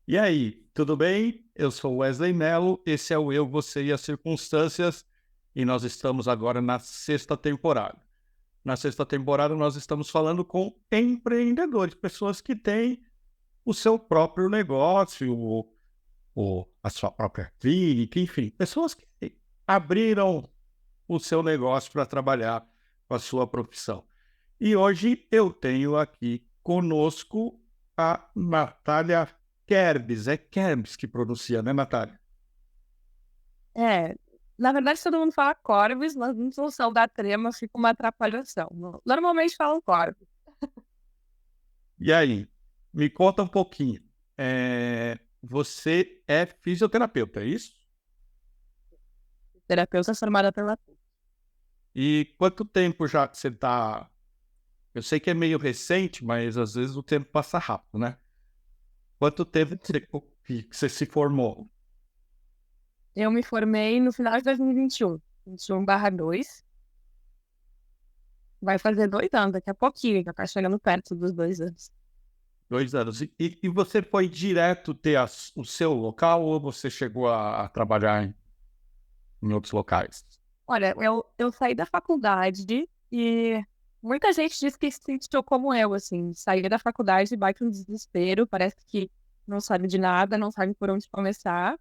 E aí, tudo bem? Eu sou Wesley Mello, esse é o Eu, Você e as Circunstâncias, e nós estamos agora na sexta temporada. Na sexta temporada, nós estamos falando com empreendedores, pessoas que têm o seu próprio negócio, a sua própria clínica, enfim, pessoas que abriram o seu negócio para trabalhar com a sua profissão. E hoje eu tenho aqui conosco a Natália Kerbes. É Kerbes que pronuncia, né, Natália? É, na verdade todo mundo fala Corvus, mas em função da trema fica uma atrapalhação. Normalmente falam Corvus. E aí, me conta um pouquinho. Você é fisioterapeuta, é isso? Terapeuta formada pela PUC. E quanto tempo já que você está... Eu sei que é meio recente, mas às vezes o tempo passa rápido, né? Quanto tempo que você se formou? Eu me formei no final de 2021, 21/2. Vai fazer 2 anos, daqui a pouquinho, já tá chegando perto dos 2 anos. 2 anos. E você foi direto ter o seu local ou você chegou a trabalhar em outros locais? Olha, eu saí da faculdade e muita gente diz que se sentiu como eu, assim, saí da faculdade e bate um desespero, parece que não sabe de nada, não sabe por onde começar.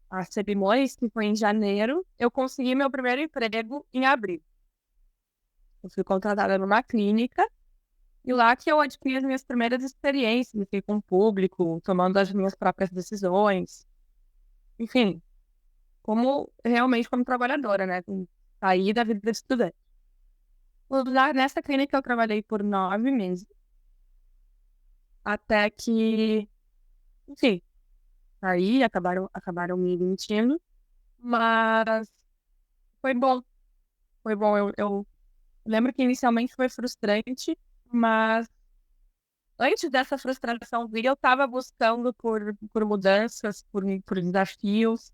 A cerimônia, que foi em janeiro, eu consegui meu primeiro emprego em abril. Eu fui contratada numa clínica e lá que eu adquiri as minhas primeiras experiências, fiquei com o público, tomando as minhas próprias decisões. Enfim, realmente como trabalhadora, né? Saí da vida de estudante. Lá nessa clínica eu trabalhei por 9 meses, até que, enfim, aí acabaram me demitindo, mas foi bom. Foi bom, eu lembro que inicialmente foi frustrante, mas antes dessa frustração vir, eu estava buscando por mudanças, por desafios.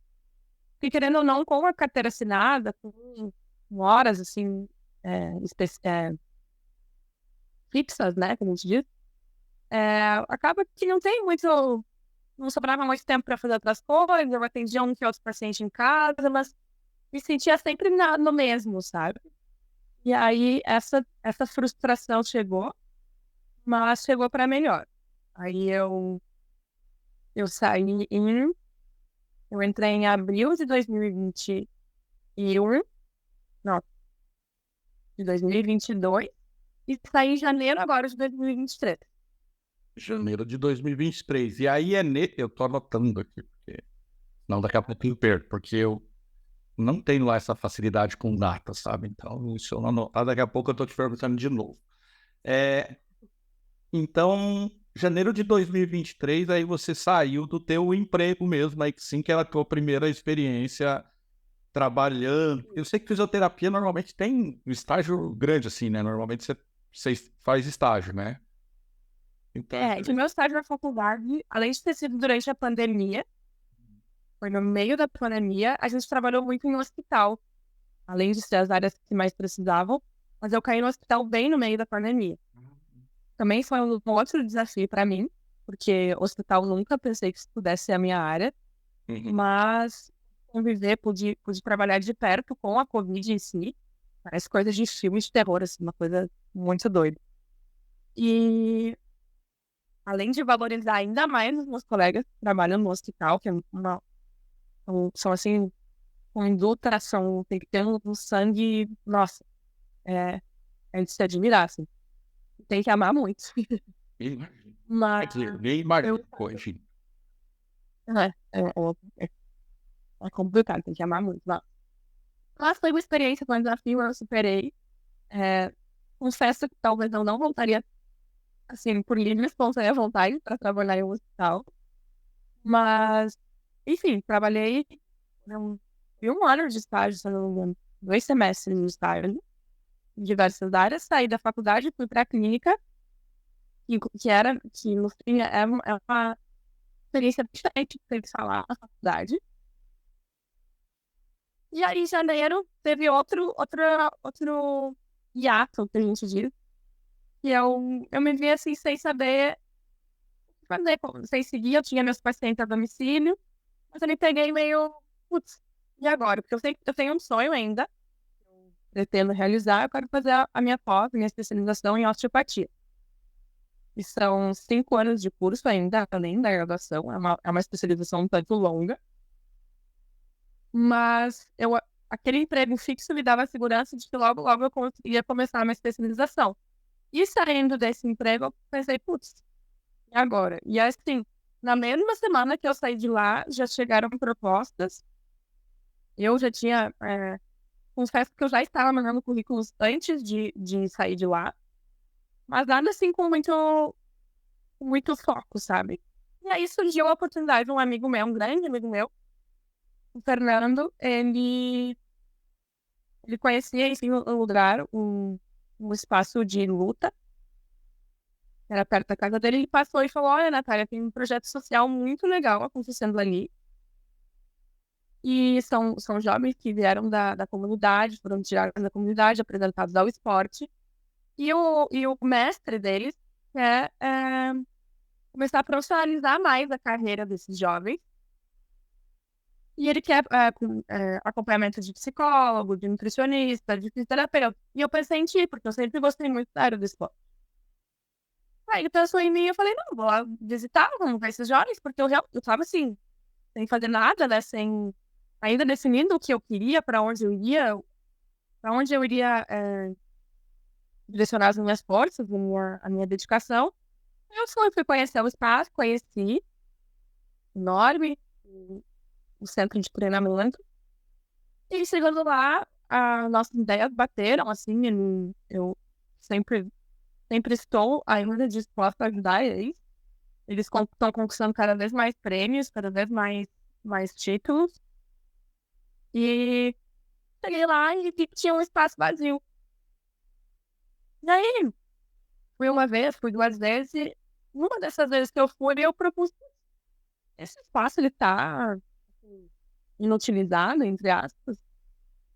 E querendo ou não, com a carteira assinada, com horas assim, fixas, né, como a gente diz, acaba que não sobrava muito tempo para fazer outras coisas. Eu atendia um que outro paciente em casa, mas me sentia sempre no mesmo, sabe? E aí essa frustração chegou, mas chegou para melhor. Aí eu saí eu entrei em abril de 2021, não, de 2022, e saí em janeiro agora de 2023. Janeiro de 2023. E aí eu tô anotando aqui, porque não, daqui a pouco eu perco, porque eu não tenho lá essa facilidade com data, sabe? Então, se eu não anotar, daqui a pouco eu tô te perguntando de novo. É, então, janeiro de 2023, aí você saiu do teu emprego mesmo, aí sim que era a tua primeira experiência trabalhando. Eu sei que fisioterapia normalmente tem um estágio grande, assim, né? Normalmente você faz estágio, né? Então, Que meu estágio na faculdade, além de ter sido durante a pandemia, foi no meio da pandemia, a gente trabalhou muito em um hospital, além de ser as áreas que mais precisavam, mas eu caí no hospital bem no meio da pandemia. Também foi um outro desafio para mim, porque hospital nunca pensei que isso pudesse ser a minha área, mas conviver, pude trabalhar de perto com a Covid em si, parece coisa de filme de terror, assim, uma coisa muito doida. E além de valorizar ainda mais os meus colegas que trabalham no hospital, que são assim, com indulta, tem que ter um sangue, nossa, é de se admirar, assim. Tem que amar muito. quer Mas dizer, nem eu, imagino hoje. é complicado, tem que amar muito. Mas foi uma experiência, foi um desafio, eu superei. É, confesso que talvez eu não voltaria, assim, por livre e espontânea vontade para trabalhar em um hospital. Mas, enfim, trabalhei em um ano de estágio, se eu não me engano, 2 semestres de estágio, em diversas áreas. Saí da faculdade, fui para a clínica, que no fim é uma experiência diferente do que eles falar na faculdade. E aí, em janeiro, teve outro hiato, que a gente diz, que eu me vi assim, sem saber fazer, não sei seguir, eu tinha meus pacientes a domicílio, mas eu me peguei meio, putz, e agora? Porque eu sei que eu tenho um sonho ainda, eu pretendo realizar, eu quero fazer a minha pós, minha especialização em osteopatia. E são 5 anos de curso ainda, além da graduação, é uma especialização um tanto longa. Mas aquele emprego fixo me dava a segurança de que logo, logo eu conseguia começar a minha especialização. E saindo desse emprego, eu pensei, putz, e agora? E assim, na mesma semana que eu saí de lá, já chegaram propostas. Eu já tinha, confesso que eu já estava mandando currículos antes de sair de lá, mas nada assim com muito foco, sabe? E aí surgiu a oportunidade de um amigo meu, um grande amigo meu, o Fernando, ele conhecia, enfim, um lugar, um espaço de luta, era perto da casa dele, ele passou e falou, olha, Natália, tem um projeto social muito legal acontecendo ali, e são jovens que vieram da comunidade, foram tirados da comunidade, apresentados ao esporte, e o mestre deles quer começar a profissionalizar mais a carreira desses jovens. E ele quer acompanhamento de psicólogo, de nutricionista, de fisioterapeuta. E eu pensei em ti, porque eu sempre gostei muito da área do esporte. Aí ele pensou em mim e eu falei, não, vou lá visitar, vamos ver esses jovens, porque eu tava assim, sem fazer nada, né, sem ainda definindo o que eu queria, para onde eu iria, direcionar as minhas forças, a minha dedicação. Eu fui conhecer o espaço, conheci, enorme, o centro de treinamento. E chegando lá, as nossas ideias bateram, assim, eu sempre estou ainda disposta a ajudar eles. Eles estão conquistando cada vez mais prêmios, cada vez mais títulos. E cheguei lá e vi que tinha um espaço vazio. E aí, fui uma vez, fui 2 vezes, e uma dessas vezes que eu fui, eu propus, esse espaço, ele tá inutilizado, entre aspas,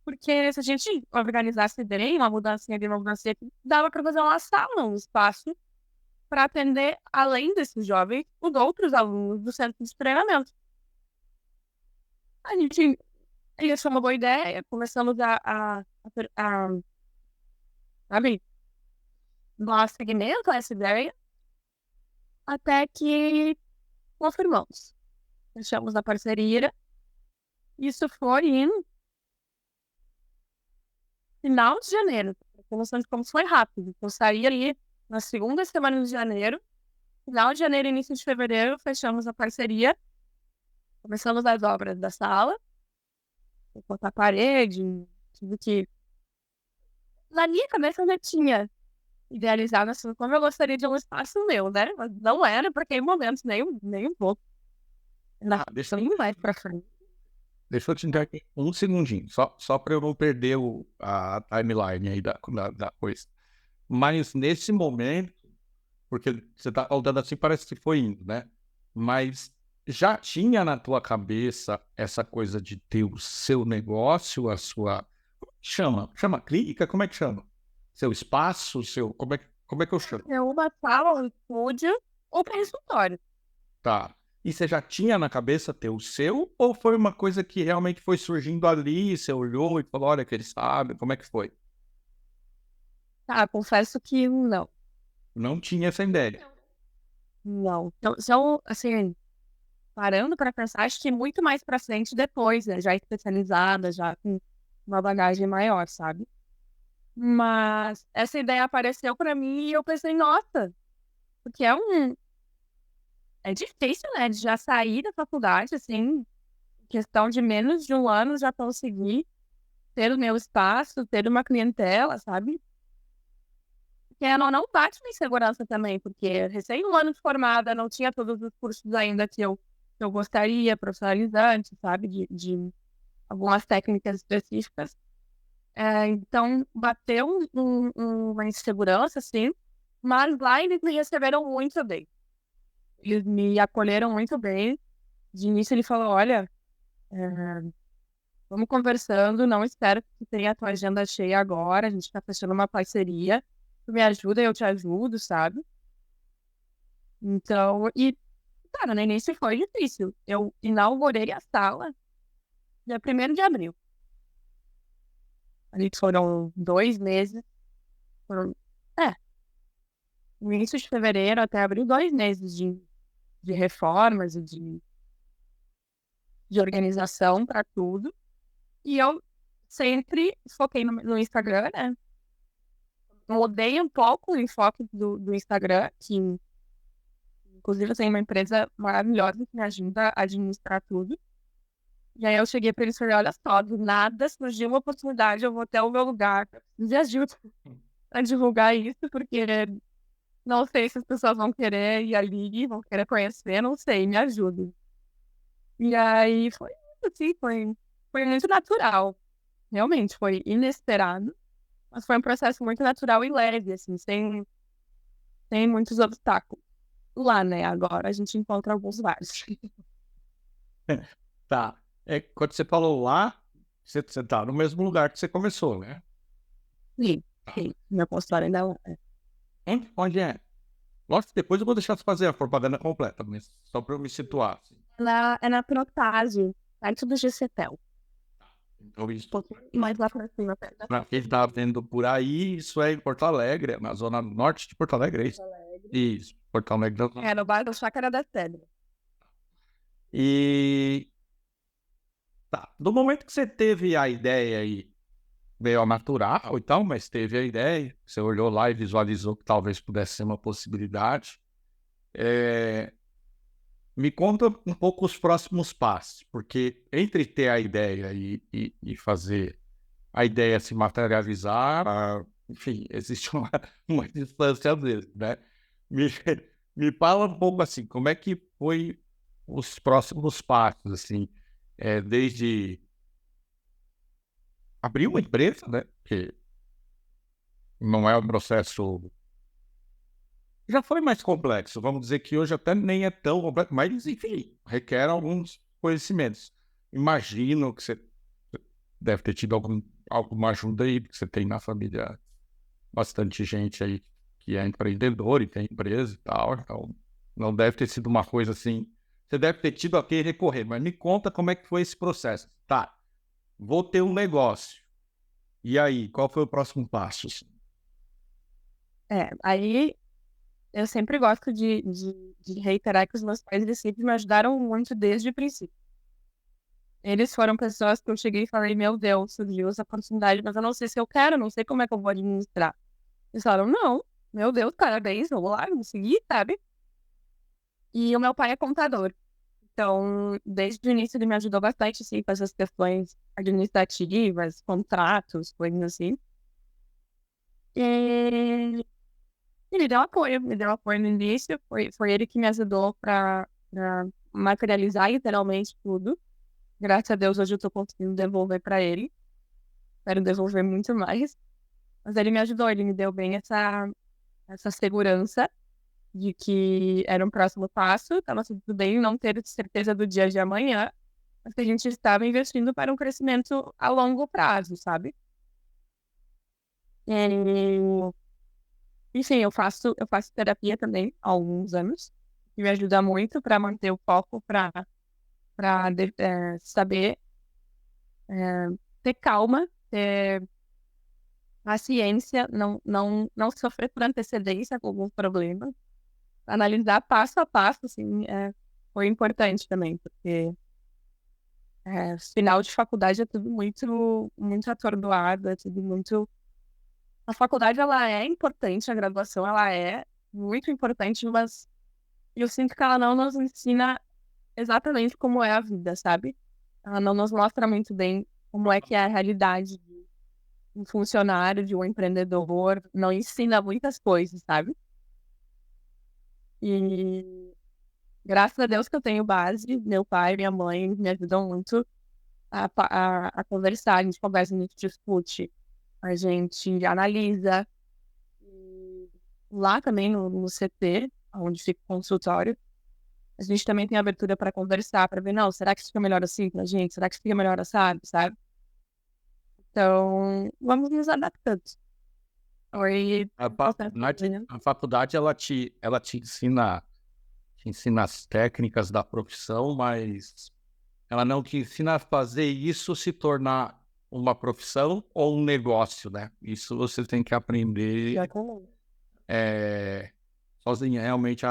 porque se a gente organizasse bem uma mudancinha ali, uma mudancinha aqui, dava para fazer uma sala, um espaço para atender, além desses jovens, os outros alunos do centro de treinamento. Ele achou uma boa ideia, começamos sabe, dar seguimento a essa ideia, até que confirmamos. Fechamos a parceria. Isso foi em final de janeiro. Tem noção de como foi rápido. Eu saí ali na segunda semana de janeiro. Final de janeiro, início de fevereiro, fechamos a parceria. Começamos as obras da sala. Botar parede, tive que... Na minha cabeça eu já tinha idealizado assim, como eu gostaria de um espaço meu, né? Mas não era, porque em momentos nem um pouco. Deixa nem mais pra frente. eu te dar aqui um segundinho, só para eu não perder a timeline aí da coisa. Mas nesse momento, porque você está falando assim, parece que foi indo, né? Mas já tinha na tua cabeça essa coisa de ter o seu negócio, a sua... Como é que chama? Chama clínica? Como é que chama? Seu espaço, Como é que eu chamo? É uma sala, um estúdio ou consultório. Tá. E você já tinha na cabeça ter o seu? Ou foi uma coisa que realmente foi surgindo ali, você olhou e falou, olha que eles sabem, como é que foi? Tá, confesso que não. Não tinha essa ideia. Não. Então, assim, parando para pensar, acho que muito mais pra frente depois, né? Já especializada, já com uma bagagem maior, sabe? Mas essa ideia apareceu para mim e eu pensei, nossa, porque é difícil, né? De já sair da faculdade, assim, questão de menos de um ano já conseguir ter o meu espaço, ter uma clientela, sabe? Porque não bate na insegurança também, porque recém um ano de formada, não tinha todos os cursos ainda que eu gostaria, profissionalizante, sabe? De algumas técnicas específicas. Então, bateu uma insegurança, assim, mas lá eles me receberam muito bem. Eles me acolheram muito bem. De início ele falou, olha, vamos conversando, não espero que tenha a tua agenda cheia agora, a gente tá fechando uma parceria, tu me ajuda, eu te ajudo, sabe? Então, e Cara, no início foi difícil. Eu inaugurei a sala dia 1º de abril. Ali foram 2 meses. Foram, no início de fevereiro até abril, 2 meses de reformas e de organização para tudo. E eu sempre foquei no Instagram, né? Mudei um pouco o enfoque do Instagram, que inclusive eu tenho uma empresa maravilhosa que me ajuda a administrar tudo. E aí eu cheguei para eles e falei, olha só, do nada surgiu uma oportunidade, eu vou até o meu lugar, preciso de ajuda a divulgar isso, porque não sei se as pessoas vão querer ir ali, vão querer conhecer, não sei, me ajuda. E aí foi isso, assim, foi muito natural. Realmente, foi inesperado, mas foi um processo muito natural e leve, assim, sem muitos obstáculos. Lá, né, agora a gente encontra alguns vários. Tá. Quando você falou lá, você tá no mesmo lugar que você começou, né? Sim, sim, meu consultório ainda é. Onde é? Lógico que depois eu vou deixar você fazer a propaganda completa, mas só para eu me situar. Assim. É na Protásio, perto do GCTEL. Então, isso, Mais lá pra cima, perto da para quem está vendo por aí, isso é em Porto Alegre, na zona norte de Porto Alegre, é isso? Porto Alegre. Isso, Porto Alegre. É, no bairro Chácara da Pedra. E tá, do momento que você teve a ideia aí, meio natural e tal, mas teve a ideia, você olhou lá e visualizou que talvez pudesse ser uma possibilidade. Me conta um pouco os próximos passos, porque entre ter a ideia e fazer a ideia se materializar, enfim, existe uma distância às vezes, né? Me, me fala um pouco assim, como é que foi os próximos passos, assim, desde abrir uma empresa, né? Que não é um processo. Já foi mais complexo, vamos dizer que hoje até nem é tão complexo, mas enfim, requer alguns conhecimentos. Imagino que você deve ter tido alguma ajuda aí, porque você tem na família bastante gente aí que é empreendedor e tem empresa e tal, então não deve ter sido uma coisa assim. Você deve ter tido a quem recorrer, mas me conta como é que foi esse processo. Tá, vou ter um negócio. E aí, qual foi o próximo passo? Aí eu sempre gosto de reiterar que os meus pais eles sempre me ajudaram muito desde o princípio. Eles foram pessoas que eu cheguei e falei, meu Deus, surgiu essa oportunidade, mas eu não sei se eu quero, não sei como é que eu vou administrar. Eles falaram, não, meu Deus, parabéns, vamos lá, vamos seguir, sabe? E o meu pai é contador. Então, desde o início ele me ajudou bastante, assim, com essas questões administrativas, contratos, coisas assim. E ele me deu apoio no início, foi ele que me ajudou para materializar literalmente tudo. Graças a Deus hoje eu tô conseguindo devolver para ele. Espero devolver muito mais. Mas ele me ajudou, ele me deu bem essa segurança de que era um próximo passo, estava tudo bem não ter certeza do dia de amanhã, mas que a gente estava investindo para um crescimento a longo prazo, sabe? E, enfim, eu faço terapia também há alguns anos, que me ajuda muito para manter o foco, para saber ter calma, ter paciência, não sofrer por antecedência com algum problema, analisar passo a passo, assim, foi importante também, porque final de faculdade é tudo muito, muito atordoado, é tudo muito... A faculdade, ela é importante, a graduação, ela é muito importante, mas eu sinto que ela não nos ensina exatamente como é a vida, sabe? Ela não nos mostra muito bem como é que é a realidade de um funcionário, de um empreendedor, não ensina muitas coisas, sabe? E graças a Deus que eu tenho base, meu pai e minha mãe me ajudam muito a conversar, a gente conversa, a gente discute, a gente analisa. E lá também no CT, onde fica o consultório, a gente também tem abertura para conversar, para ver, não, será que isso fica melhor assim pra gente? Será que isso fica melhor assado, sabe? Então, vamos nos adaptando. Foi A faculdade ela te ensina te ensina as técnicas da profissão, mas ela não te ensina a fazer isso se tornar uma profissão ou um negócio, né? Isso você tem que aprender sozinho. Realmente,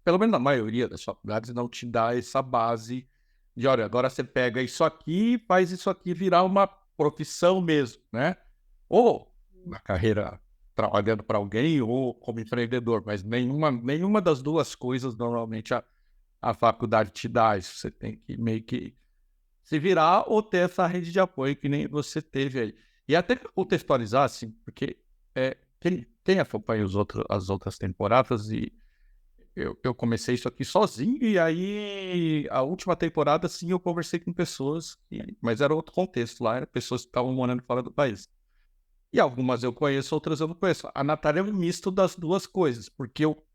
pelo menos a maioria das faculdades não te dá essa base de, olha, agora você pega isso aqui e faz isso aqui virar uma profissão mesmo, né? Ou na carreira trabalhando para alguém ou como empreendedor, mas nenhuma das duas coisas normalmente a faculdade te dá. Isso você tem que meio que se virar ou ter essa rede de apoio que nem você teve aí. E até pra contextualizar, assim, porque quem acompanha as outras temporadas, e eu comecei isso aqui sozinho, e aí a última temporada, sim, eu conversei com pessoas, mas era outro contexto lá, eram pessoas que estavam morando fora do país. E algumas eu conheço, outras eu não conheço. A Natália é um misto das duas coisas, porque eu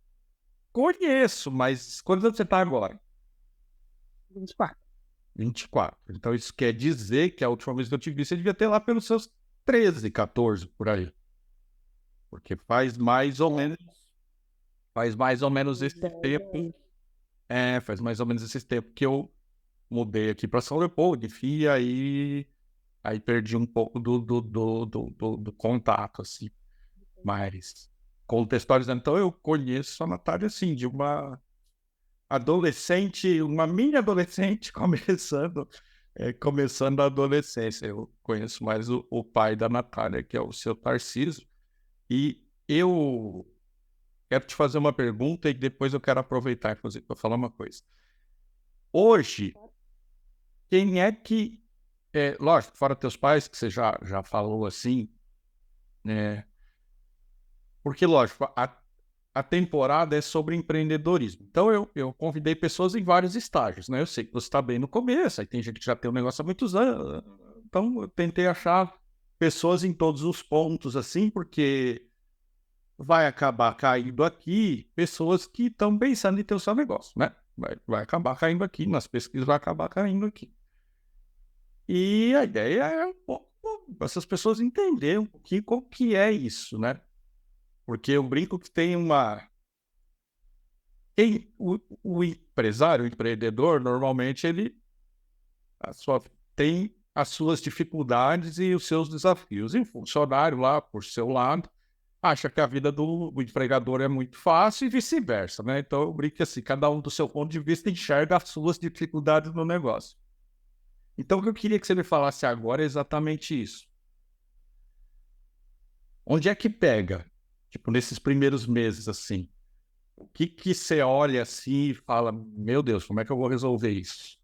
conheço, mas quantos anos você está agora? 24. 24. Então isso quer dizer que a última vez que eu te vi, você devia ter lá pelos seus 13, 14, por aí. Porque faz mais ou menos esse tempo. Faz mais ou menos esse tempo que eu mudei aqui para São Leopoldo, enfim, e aí perdi um pouco do contato, assim. Mas contextualizando, então eu conheço a Natália, assim, de uma adolescente, uma mini adolescente começando a adolescência. Eu conheço mais o pai da Natália, que é o seu Tarcísio, e eu quero te fazer uma pergunta e depois eu quero aproveitar, inclusive, para falar uma coisa. Hoje, quem é que... lógico, fora teus pais, que você já falou assim, né? Porque, lógico, a temporada é sobre empreendedorismo. Então, eu convidei pessoas em vários estágios, né? Eu sei que você está bem no começo, aí tem gente que já tem um negócio há muitos anos. Então, eu tentei achar pessoas em todos os pontos, assim, porque vai acabar caindo aqui pessoas que estão pensando em ter o seu negócio, né? Vai acabar caindo aqui, nas pesquisas vai acabar caindo aqui. E a ideia é um pouco essas pessoas entenderem um pouquinho como que é isso, né? Porque eu brinco que tem uma... O empresário, o empreendedor, normalmente ele tem as suas dificuldades e os seus desafios. E o funcionário lá, por seu lado, acha que a vida do empregador é muito fácil e vice-versa, né? Então eu brinco que assim, cada um do seu ponto de vista enxerga as suas dificuldades no negócio. Então o que eu queria que você me falasse agora é exatamente isso. Onde é que pega? Tipo, nesses primeiros meses, assim. O que você olha assim e fala, meu Deus, como é que eu vou resolver isso?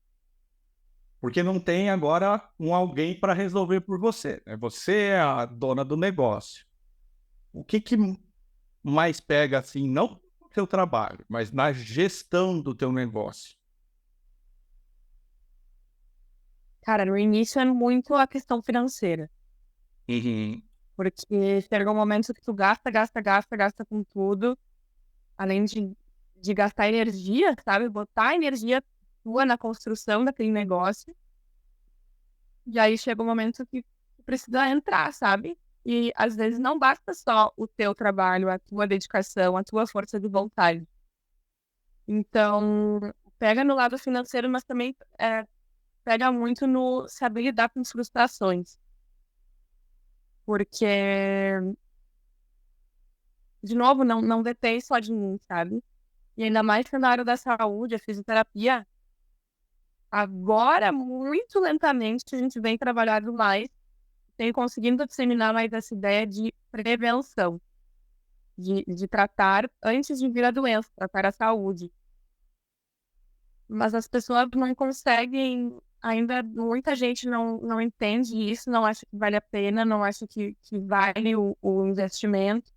Porque não tem agora alguém para resolver por você, né? Você é a dona do negócio. O que mais pega, assim, não no teu trabalho, mas na gestão do teu negócio? Cara, no início é muito a questão financeira. Uhum. Porque chega um momento que tu gasta com tudo, além de gastar energia, sabe? Botar energia tua na construção daquele negócio. E aí chega um momento que tu precisa entrar, sabe? E às vezes não basta só o teu trabalho, a tua dedicação, a tua força de vontade. Então, pega no lado financeiro, mas também pega muito no saber lidar com frustrações. Porque, de novo, não depende só de mim, sabe? E ainda mais que na área da saúde, a fisioterapia, agora, muito lentamente, a gente vem trabalhando mais, tem conseguindo disseminar mais essa ideia de prevenção, de tratar antes de vir a doença, tratar a saúde. Mas as pessoas não conseguem, ainda muita gente não entende isso, não acha que vale a pena, não acha que vale o investimento.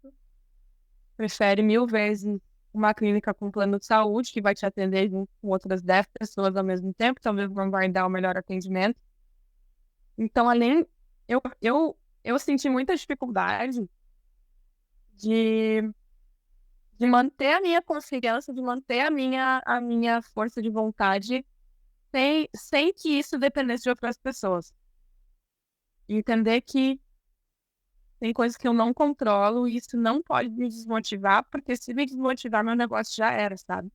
Prefere 1000 vezes uma clínica com plano de saúde, que vai te atender junto com outras 10 pessoas ao mesmo tempo, talvez não vai dar o melhor atendimento. Então, eu senti muita dificuldade de manter a minha confiança, de manter a minha força de vontade, sem que isso dependesse de outras pessoas. Entender que tem coisas que eu não controlo e isso não pode me desmotivar, porque se me desmotivar, meu negócio já era, sabe?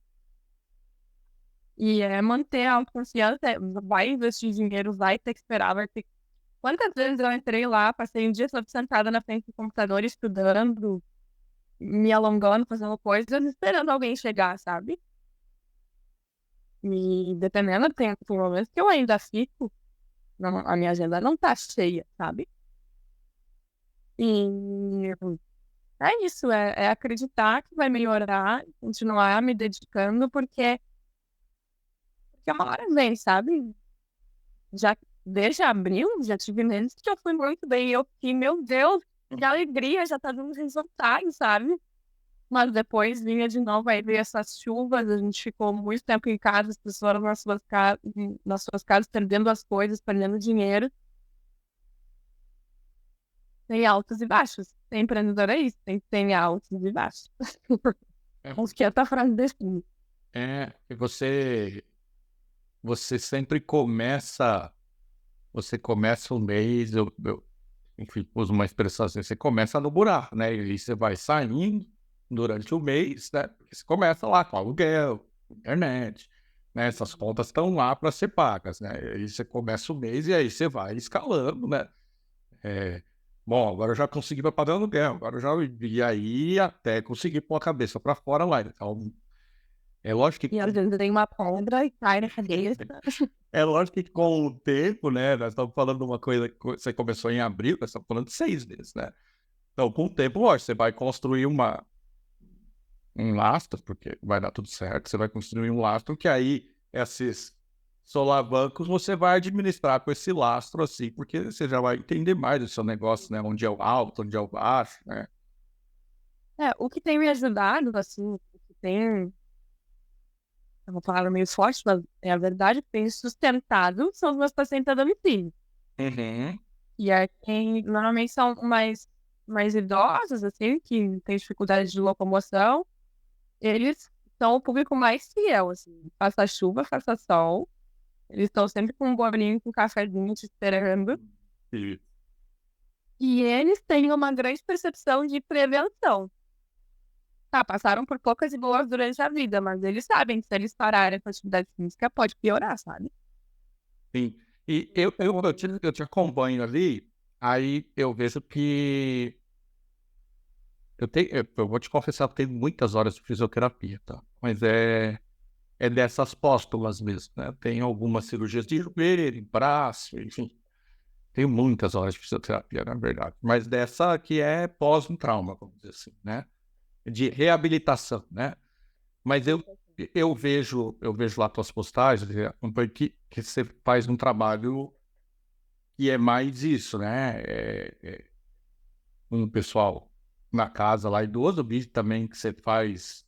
E é manter a autoconfiança, vai investir dinheiro, vai ter que esperar, vai ter. Quantas vezes eu entrei lá, passei um dia todo sentada na frente do computador, estudando, me alongando, fazendo coisas, esperando alguém chegar, sabe? E dependendo, tem momentos que eu ainda fico, a minha agenda não tá cheia, sabe? E é isso, é acreditar que vai melhorar, continuar me dedicando, porque uma hora vem, sabe? Já desde abril, já tive meses que eu fui muito bem. E eu fiquei, meu Deus, que alegria, já tá dando resultado, sabe? Mas depois vinha de novo, aí veio essas chuvas, a gente ficou muito tempo em casa, as pessoas nas suas casas perdendo as coisas, perdendo dinheiro. Tem altos e baixos. Tem empreendedor é isso, tem altos e baixos. É, Acho que essa frase define. e você sempre começa, você começa o mês, enfim, uso uma expressão assim, você começa no buraco, né? E aí você vai saindo durante o mês, né? Porque você começa lá com aluguel, internet, né? Essas contas estão lá para ser pagas, né? E aí você começa o mês e aí você vai escalando, né? Bom, agora eu já consegui para pagar aluguel, agora eu já. E aí até conseguir pôr a cabeça para fora lá. Então, é lógico que. E às vezes tem uma pedra e cai na cabeça. É lógico que com o tempo, né? Nós estamos falando de uma coisa que você começou em abril, nós estamos falando de 6 meses, né? Então, com o tempo, lógico, você vai construir um lastro, porque vai dar tudo certo, você vai construir um lastro que aí esses solavancos você vai administrar com esse lastro assim, porque você já vai entender mais do seu negócio, né? Onde é o alto, onde é o baixo, né? O que tem me ajudado, assim, o que tem, é uma palavra meio forte, mas é a verdade, que tem sustentado são os meus pacientes a domicílio. Uhum. E é quem normalmente são mais idosos, assim, que têm dificuldade de locomoção, eles são o público mais fiel, assim. Faça chuva, faça sol, eles estão sempre com um bolinho, com um cafezinho te esperando. E, E eles têm uma grande percepção de prevenção. Tá, passaram por poucas e boas durante a vida, mas eles sabem que se eles pararem com a atividade física, pode piorar, sabe? sim. E eu te acompanho ali, aí eu vejo que eu vou te confessar que tenho muitas horas de fisioterapia, tá? Mas é dessas póstulas mesmo, né? Tem algumas cirurgias de joelho, braço, enfim. Tenho muitas horas de fisioterapia, na verdade. Mas dessa que é pós um trauma, vamos dizer assim, né? De reabilitação, né? Mas eu vejo lá tuas postagens, acompanho que você faz um trabalho que é mais isso, né? Um pessoal na casa lá idoso, eu vi também que você faz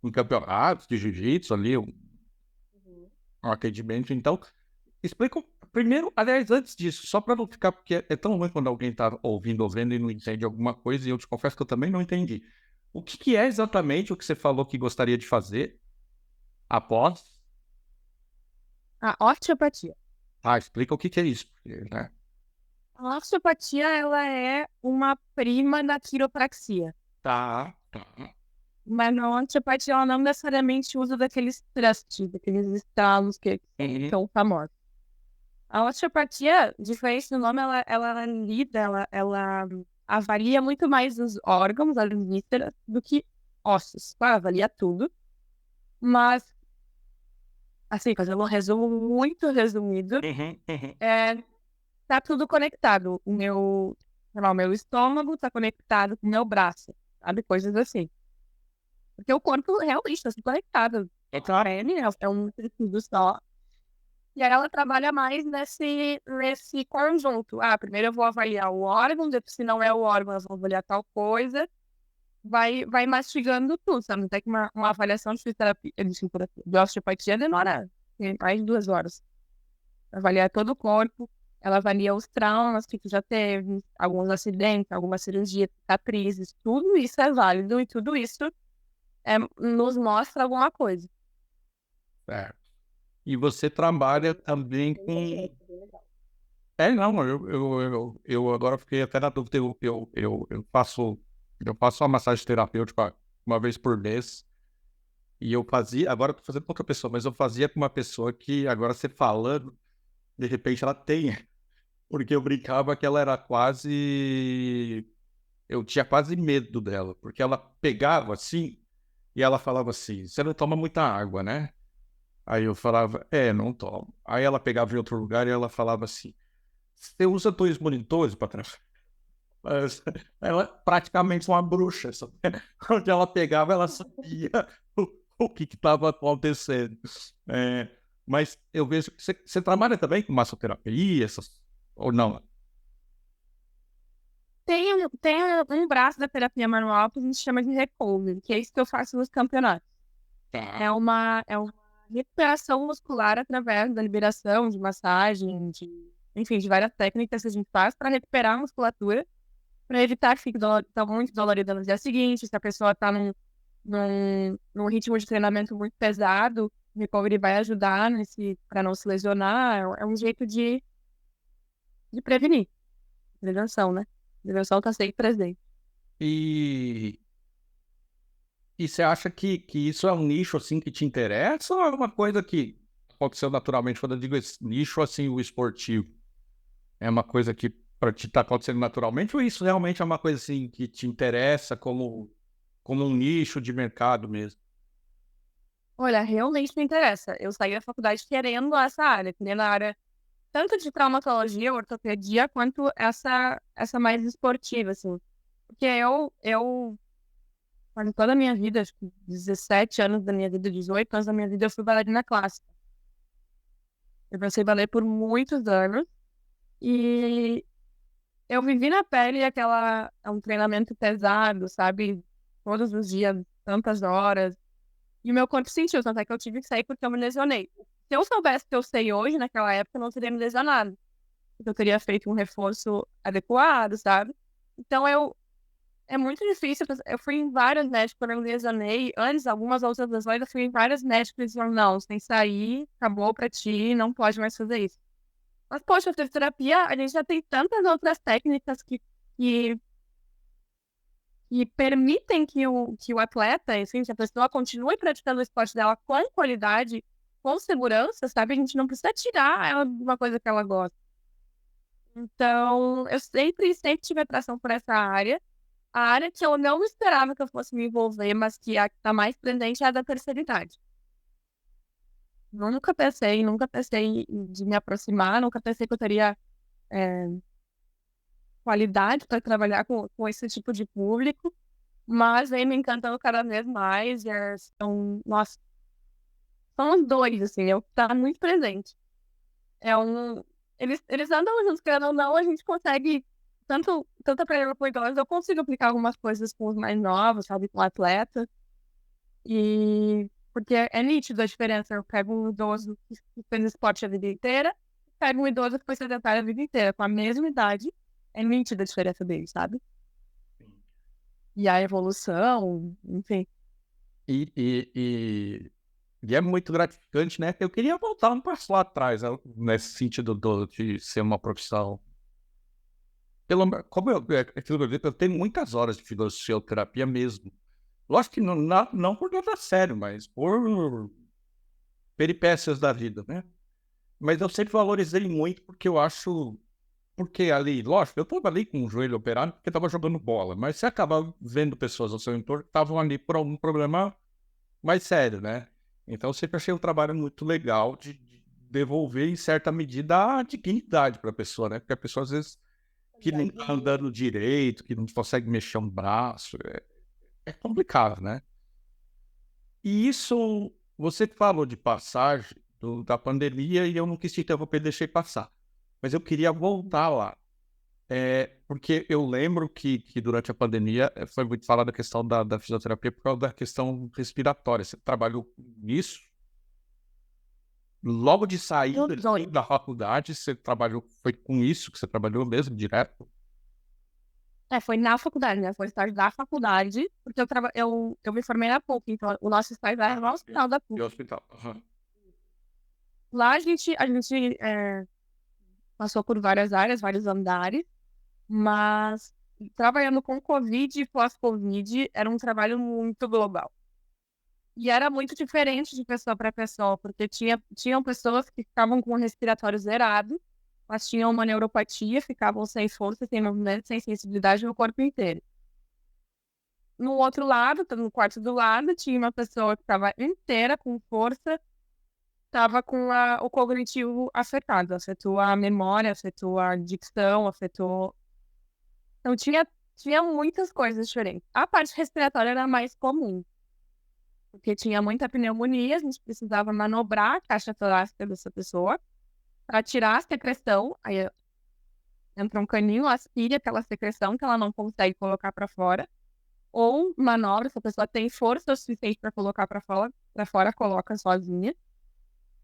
um campeonato de jiu-jitsu ali, um atendimento. Então, explica primeiro, aliás, antes disso, só para não ficar, porque é tão ruim quando alguém está ouvindo ou vendo e não entende alguma coisa, e eu te confesso que eu também não entendi. O que é exatamente o que você falou que gostaria de fazer após? A osteopatia. Explica o que é isso, né? A osteopatia, ela é uma prima da quiropraxia. Tá. Mas na osteopatia, ela não necessariamente usa daqueles trustes, daqueles estalos que são famosos. A osteopatia, diferente do nome, ela lida, ela avalia muito mais os órgãos, as vísceras, do que ossos. Claro, avalia tudo. Mas, assim, fazendo um resumo muito resumido, tá tudo conectado. Sei lá, o meu estômago tá conectado com o meu braço, sabe? Coisas assim. Porque o corpo realmente está tudo conectado. A pele é um tecido só. E aí ela trabalha mais nesse conjunto. Primeiro eu vou avaliar o órgão, depois se não é o órgão, eu vou avaliar tal coisa. Vai mastigando tudo, sabe? Até que uma avaliação de fisioterapia, de osteopatia demora mais de 2 horas. Avaliar todo o corpo, ela avalia os traumas que tu já teve, alguns acidentes, alguma cirurgia, cicatrizes, tudo isso é válido e tudo isso nos mostra alguma coisa. Certo. E você trabalha também com. Não, eu agora fiquei até na dúvida. Eu faço uma massagem terapêutica uma vez por mês. E eu fazia, agora eu tô fazendo com outra pessoa, mas eu fazia com uma pessoa que agora você falando, de repente ela tem, porque eu brincava que ela era quase, eu tinha quase medo dela, porque ela pegava assim, e ela falava assim, você não toma muita água, né? Aí eu falava, não tomo. Aí ela pegava em outro lugar e ela falava assim, você usa dois monitores para trabalhar? Mas ela é praticamente uma bruxa. Onde ela pegava, ela sabia o que estava acontecendo. É, mas eu vejo que você trabalha também com massoterapia, ou não? Tem um braço da terapia manual que a gente chama de recovery, que é isso que eu faço nos campeonatos. É uma recuperação muscular através da liberação de massagem, enfim, de várias técnicas que a gente faz para recuperar a musculatura, para evitar que fique tá muito dolorida no dia seguinte. Se a pessoa está num ritmo de treinamento muito pesado, o recovery vai ajudar para não se lesionar. É um jeito de prevenir. Prevenção, né? Prevenção está sempre presente. E, e você acha que isso é um nicho assim que te interessa ou é uma coisa que aconteceu naturalmente? Quando eu digo esse nicho, assim, o esportivo, é uma coisa que para ti está acontecendo naturalmente ou isso realmente é uma coisa assim que te interessa como um nicho de mercado mesmo? Olha, realmente me interessa. Eu saí da faculdade querendo a área tanto de traumatologia, ortopedia, quanto essa mais esportiva, assim. Porque quase toda a minha vida, acho que 17 anos da minha vida, 18 anos da minha vida, eu fui bailarina clássica. Eu dancei balé por muitos anos e eu vivi na pele é um treinamento pesado, sabe? Todos os dias, tantas horas. E o meu corpo sentiu, tanto é que eu tive que sair porque eu me lesionei. Se eu soubesse que eu sei hoje, naquela época, eu não teria me lesionado. Porque eu teria feito um reforço adequado, sabe? Então, é muito difícil. Eu fui em vários médicos quando eu me lesionei. Antes, algumas outras lesões, eu fui em vários médicos e disseram, não, você tem que sair, acabou pra ti, não pode mais fazer isso. Mas, poxa, a fisioterapia, a gente já tem tantas outras técnicas que, que permitem que o atleta, assim, que a pessoa continue praticando o esporte dela com qualidade, com segurança, sabe? A gente não precisa tirar ela de uma coisa que ela gosta. Então, eu sempre tive atração por essa área. A área que eu não esperava que eu fosse me envolver, mas que a que está mais presente é a da terceira idade. Nunca pensei de me aproximar, nunca pensei que eu teria é, qualidade para trabalhar com esse tipo de público, mas vem me encantando cada vez mais. Nossa, são os dois, assim, é o que está muito presente. É um, eles andam juntos, querendo ou não, a gente consegue, tanto aprender com idosos, eu consigo aplicar algumas coisas com os mais novos, sabe, com atleta, e porque é nítido a diferença. Eu pego um idoso que fez esporte a vida inteira, pego um idoso que foi sedentário a vida inteira, com a mesma idade, é nítida a diferença deles, sabe? E a evolução, enfim. E, e, e, e é muito gratificante, né? Eu queria voltar um passo lá atrás, nesse sentido de ser uma profissão. Como eu tenho muitas horas de fisioterapia mesmo. Lógico que não por nada sério, mas por peripécias da vida, né? Mas eu sempre valorizei muito porque eu acho. Porque ali, lógico, eu estava ali com o joelho operado porque estava jogando bola, mas você acaba vendo pessoas ao seu entorno que estavam ali por algum problema mais sério, né? Então eu sempre achei o trabalho muito legal de devolver, em certa medida, a dignidade para a pessoa, né? Porque a pessoa, às vezes, que não está andando direito, que não consegue mexer um braço, é complicado, né? E isso, você falou de passagem da pandemia e eu não quis te interromper, deixei passar. Mas eu queria voltar lá. Porque eu lembro que durante a pandemia foi muito falada a questão da fisioterapia por causa da questão respiratória. Você trabalhou nisso? Logo de saída da faculdade, você trabalhou, foi com isso que você trabalhou mesmo, direto? Foi na faculdade, né? Foi estágio da faculdade, porque eu me formei na PUC, então o nosso estágio era no hospital da E PUC. hospital. Uhum. Lá a gente passou por várias áreas, vários andares, mas trabalhando com Covid e pós-Covid era um trabalho muito global. E era muito diferente de pessoa para pessoa, porque tinham pessoas que ficavam com o respiratório zerado, mas tinham uma neuropatia, ficavam sem força, sem movimento, sem sensibilidade no corpo inteiro. No outro lado, no quarto do lado, tinha uma pessoa que estava inteira, com força, estava com o cognitivo afetado, afetou a memória, afetou a dicção, afetou... Então tinha muitas coisas diferentes. A parte respiratória era mais comum, porque tinha muita pneumonia, a gente precisava manobrar a caixa torácica dessa pessoa para tirar a secreção. Aí entra um caninho, aspira aquela secreção que ela não consegue colocar para fora, ou manobra, se a pessoa tem força o suficiente para colocar para fora, coloca sozinha.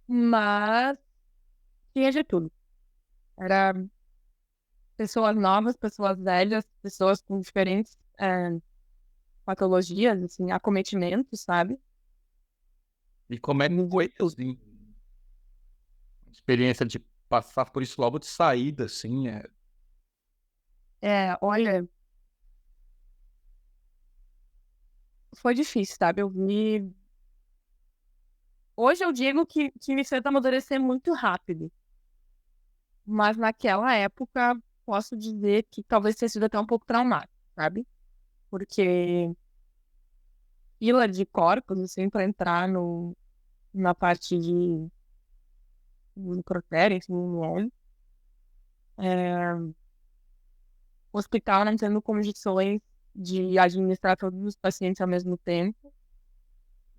Mas tinha de tudo. Era pessoas novas, pessoas velhas, pessoas com diferentes patologias, assim, acometimentos, sabe? E como é que foi, assim, a experiência de passar por isso logo de saída, assim, Olha, foi difícil, sabe? Hoje eu digo que me fez amadurecer muito rápido. Mas naquela época, posso dizer que talvez tenha sido até um pouco traumático, sabe? Porque fila de corpos, assim, para entrar na parte de necrotério, assim, no óleo. O hospital não tendo condições de administrar todos os pacientes ao mesmo tempo.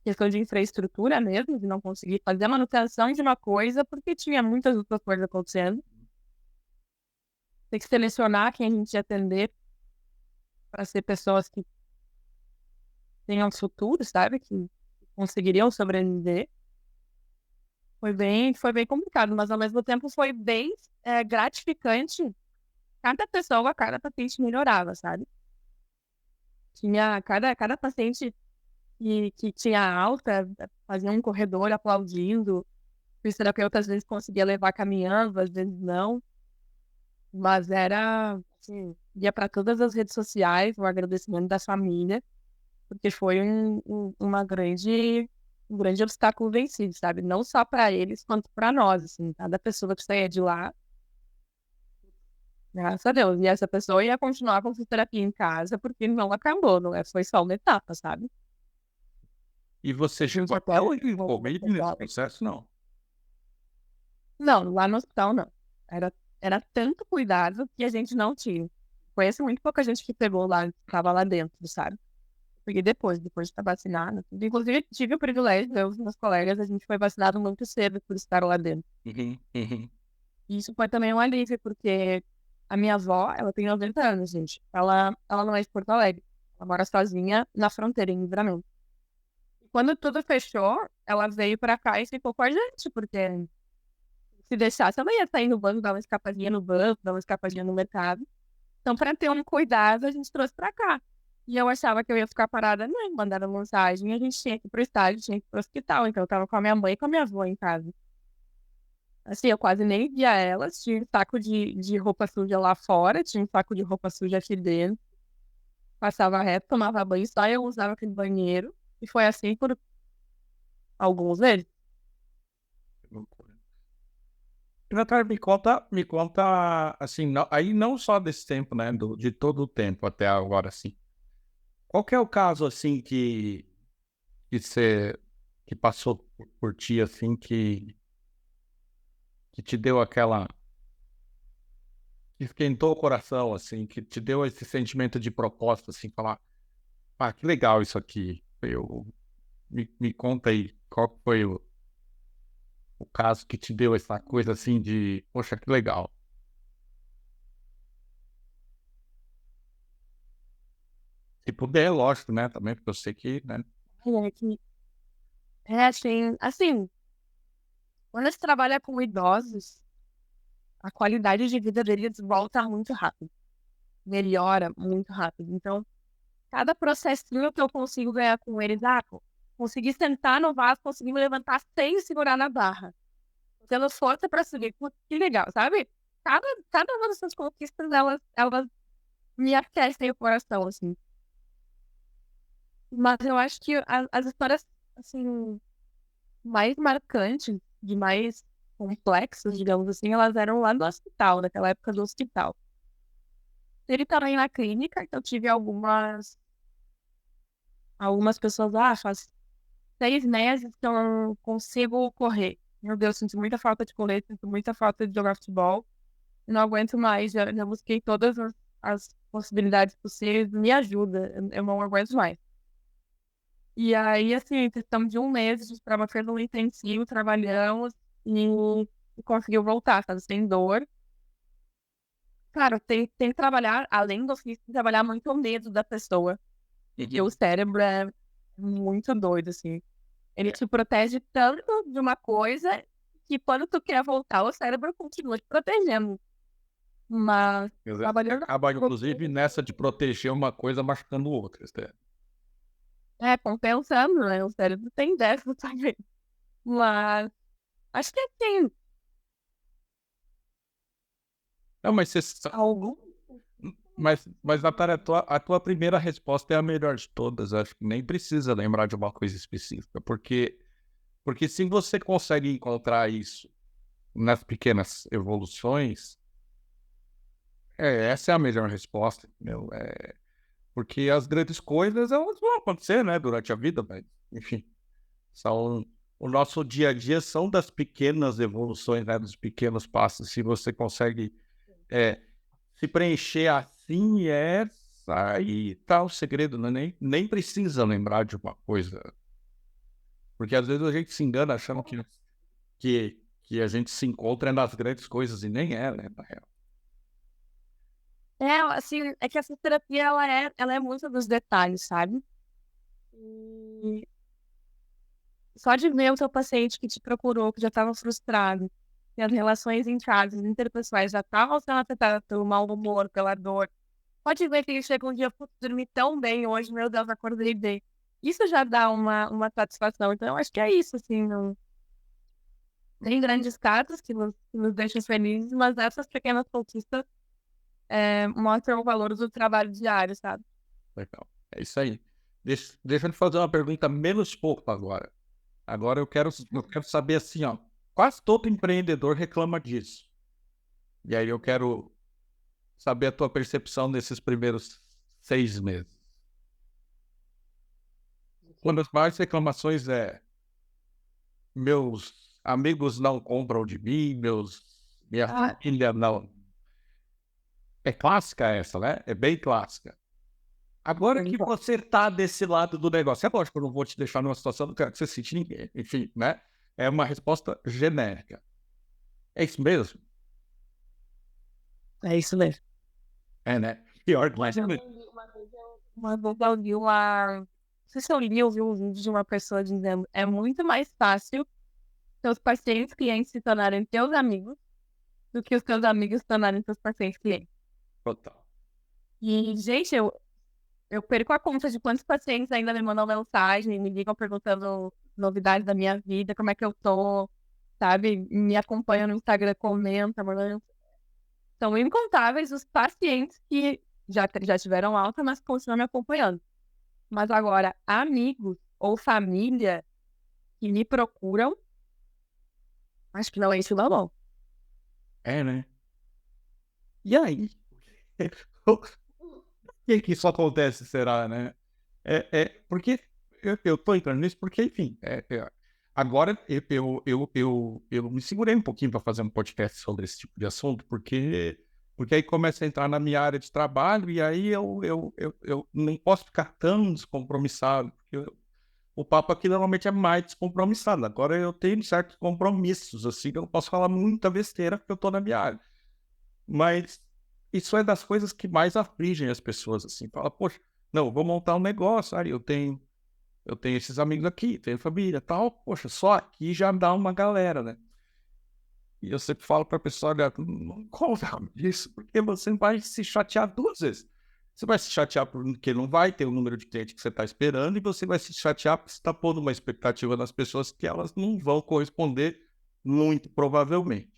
Questão de infraestrutura mesmo, de não conseguir fazer a manutenção de uma coisa, porque tinha muitas outras coisas acontecendo. Tem que selecionar quem a gente ia atender para ser pessoas que tenham futuro, sabe? Que conseguiriam sobreviver. Foi bem complicado, mas ao mesmo tempo foi bem gratificante. Cada pessoa, cada paciente melhorava, sabe? Tinha cada paciente que tinha alta, fazia um corredor aplaudindo. O fisioterapeuta às vezes conseguia levar caminhando, às vezes não. Mas era, assim, ia para todas as redes sociais, o agradecimento da família, porque foi um grande obstáculo vencido, sabe? Não só para eles, quanto para nós, assim. Cada pessoa que saía de lá, graças a Deus. E essa pessoa ia continuar com fisioterapia em casa, porque não acabou, não é? Foi só uma etapa, sabe? e você chegou até o Covid nesse processo, não? Não, lá no hospital não. Era tanto cuidado que a gente não tinha. Conheço muito pouca gente que pegou lá, estava lá dentro, sabe? Porque depois de estar vacinada. Inclusive, tive o privilégio, eu e os meus colegas, a gente foi vacinado muito cedo por estar lá dentro. Uhum. E isso foi também um alívio, porque a minha avó, ela tem 90 anos, gente. Ela não é de Porto Alegre. Ela mora sozinha na fronteira, em Livramento. E quando tudo fechou, ela veio pra cá e ficou com a gente, porque se deixasse, ela ia sair no banco, dar uma escapadinha no banco, dar uma escapadinha no mercado. Então, para ter um cuidado, a gente trouxe para cá. E eu achava que eu ia ficar parada, não, mandaram mensagem, a gente tinha que ir pro estádio, tinha que ir pro hospital. Então, eu tava com a minha mãe e com a minha avó em casa. Assim, eu quase nem via elas, tinha um saco de roupa suja lá fora, tinha um saco de roupa suja aqui dentro. Passava reto, tomava banho, só eu usava aquele banheiro. E foi assim por alguns meses. Natália, me conta, assim, aí não só desse tempo, né, de todo o tempo até agora, assim. Qual que é o caso, assim, que você, que passou por ti, assim, que te deu aquela, que esquentou o coração, assim, que te deu esse sentimento de propósito, assim, falar, que legal isso aqui. Me conta aí, qual foi o caso que te deu essa coisa, assim, de, poxa, que legal. Se puder, lógico, né, também, porque eu sei que, né. Assim, quando você trabalha com idosos, a qualidade de vida deles volta muito rápido. Melhora muito rápido. Então, cada processinho que eu consigo ganhar com eles, consegui sentar no vaso, consegui me levantar sem segurar na barra. Tendo força pra subir. Putz, que legal, sabe? Cada uma dessas conquistas, elas me aquecem o coração, assim. Mas eu acho que as histórias assim, mais marcantes, de mais complexas, digamos assim, elas eram lá do hospital, naquela época do hospital. Ele também na clínica, então eu tive algumas pessoas, faz 6 meses que eu não consigo correr. Meu Deus, sinto muita falta de correr, sinto muita falta de jogar futebol. Não aguento mais, já busquei todas as possibilidades possíveis, me ajuda, eu não aguento mais. E aí, assim, em questão de 1 mês, a gente estava fazendo um intensivo, trabalhamos e conseguiu voltar, sabe, sem dor. Claro, tem que trabalhar, além do físico, tem que trabalhar muito o medo da pessoa. E o cérebro é muito doido, assim. Ele te protege tanto de uma coisa que quando tu quer voltar, o cérebro continua te protegendo. Mas trabalhando Acaba, inclusive, nessa de proteger uma coisa machucando outra. compensando, né? O cérebro tem dessa também. Mas acho que tem Não, algum. mas Natália, a tua primeira resposta é a melhor de todas. Acho que nem precisa lembrar de uma coisa específica, porque se você consegue encontrar isso nas pequenas evoluções, essa é a melhor resposta, meu. Porque as grandes coisas elas vão acontecer, né, durante a vida, mas, enfim, são o nosso dia a dia são das pequenas evoluções, né, dos pequenos passos. Se você consegue se preencher assim, aí tá o segredo, né? Nem precisa lembrar de uma coisa, porque às vezes a gente se engana achando que a gente se encontra nas grandes coisas e nem é, né, na real. Assim, é que essa terapia, ela é muito dos detalhes, sabe? E só de ver o seu paciente que te procurou, que já estava frustrado, e as relações em casa, interpessoais já estavam sendo afetadas pelo mau humor, pela dor. Pode ver que ele chega um dia, putz, dormi tão bem hoje, meu Deus, acordei bem. Isso já dá uma satisfação. Então, eu acho que é isso, assim, não tem grandes casos que nos deixam felizes, mas essas pequenas conquistas mostram o valor do trabalho diário, sabe? Legal. É isso aí. Deixa eu te fazer uma pergunta menos pouco agora. Agora eu quero saber assim, ó. Quase todo empreendedor reclama disso. E aí eu quero saber a tua percepção nesses primeiros 6 meses. Uma das maiores reclamações é: meus amigos não compram de mim, minha Ah, família não. É clássica essa, né? É bem clássica. Agora que você tá desse lado do negócio, é lógico, eu não vou te deixar numa situação, não quero que você cite ninguém. Enfim, né? É uma resposta genérica. É isso mesmo? é isso mesmo. É, né? Pior que Mas isso eu mesmo. vi uma vez eu vi não sei se eu li ou vi um vídeo de uma pessoa dizendo é muito mais fácil seus pacientes clientes se tornarem teus amigos do que os teus amigos se tornarem teus pacientes clientes. Total. E, gente, eu perco a conta de quantos pacientes ainda me mandam mensagem, me ligam perguntando novidades da minha vida, como é que eu tô, sabe? Me acompanham no Instagram, comentam, mandam. São incontáveis os pacientes que já tiveram alta, mas continuam me acompanhando. Mas agora, amigos ou família que me procuram, acho que não é isso, não. É, né? E aí? Por que isso acontece, será, né? Porque eu tô entrando nisso porque, enfim, agora eu me segurei um pouquinho para fazer um podcast sobre esse tipo de assunto, porque aí começa a entrar na minha área de trabalho e aí eu não posso ficar tão descompromissado, porque o papo aqui normalmente é mais descompromissado. Agora eu tenho certos compromissos, assim, eu não posso falar muita besteira porque eu tô na minha área. Mas isso é das coisas que mais afligem as pessoas, assim. Fala, poxa, não, eu vou montar um negócio, aí eu tenho esses amigos aqui, tenho família, tal. Poxa, só aqui já dá uma galera, né? E eu sempre falo para a pessoa, olha, não corra disso, porque você vai se chatear 2 vezes. Você vai se chatear porque não vai ter o número de clientes que você está esperando, e você vai se chatear porque você está pondo uma expectativa nas pessoas que elas não vão corresponder, muito provavelmente.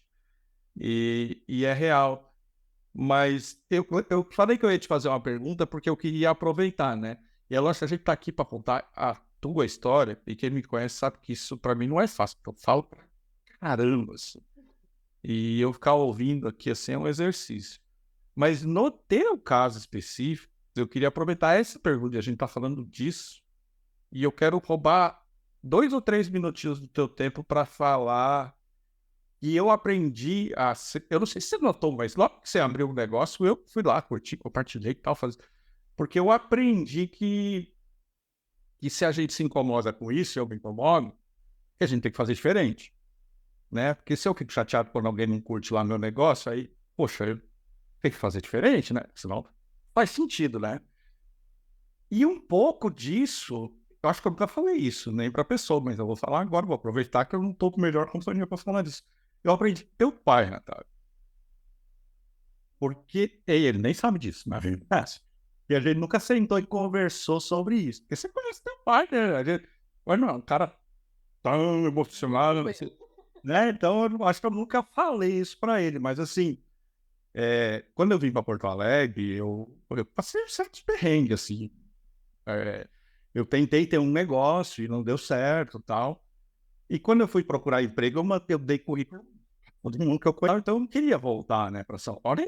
E é real. Mas eu falei que eu ia te fazer uma pergunta porque eu queria aproveitar, né? E é lógico que a gente está aqui para contar a tua história, e quem me conhece sabe que isso para mim não é fácil, porque eu falo pra caramba, assim. E eu ficar ouvindo aqui, assim, é um exercício. Mas no teu caso específico, eu queria aproveitar essa pergunta, e a gente tá falando disso, e eu quero roubar 2 ou 3 minutinhos do teu tempo para falar. E eu aprendi eu não sei se você notou, mas logo que você abriu o negócio, eu fui lá, curti, compartilhei e tal, porque eu aprendi que se a gente se incomoda com isso, eu me incomodo, que a gente tem que fazer diferente, né? Porque se eu fico chateado quando alguém não curte lá meu negócio, aí, poxa, eu tenho que fazer diferente, né? Senão faz sentido, né? E um pouco disso, eu acho que eu nunca falei isso, nem pra pessoa, mas eu vou falar agora, vou aproveitar que eu não tô com melhor companhia pra falar disso. Eu aprendi com teu pai, Natália. Porque ele nem sabe disso, na verdade. E a gente nunca sentou e conversou sobre isso. Porque você conhece teu pai, né? Mas não, um cara tão emocionado, né? Então, eu acho que eu nunca falei isso pra ele. Mas, assim, quando eu vim pra Porto Alegre, eu passei um certo perrengue, assim. Eu tentei ter um negócio e não deu certo e tal. E quando eu fui procurar emprego, eu dei currículo todo mundo que eu conheço, então eu não queria voltar, né, para São Paulo.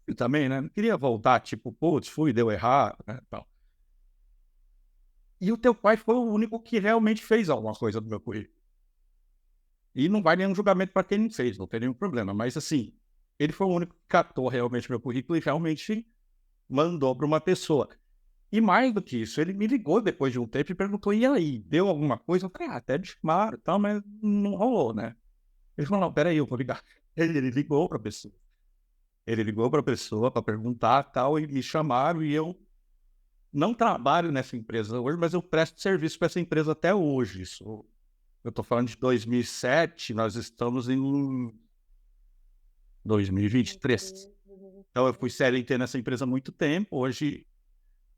E também, né, não queria voltar, tipo, putz, deu errado, né, tal. E o teu pai foi o único que realmente fez alguma coisa do meu currículo. E não vai nenhum julgamento para quem não fez, não tem nenhum problema. Mas, assim, ele foi o único que catou realmente meu currículo e realmente mandou para uma pessoa. E mais do que isso, ele me ligou depois de um tempo e perguntou, e aí, deu alguma coisa? Eu falei, até me chamaram e tal, mas não rolou, né? Ele falou, não, peraí, eu vou ligar. Ele ligou para a pessoa. Ele ligou para a pessoa para perguntar tal, e me chamaram, e eu não trabalho nessa empresa hoje, mas eu presto serviço para essa empresa até hoje. Eu estou falando de 2007, nós estamos em 2023. Então eu fui CLT nessa empresa há muito tempo, hoje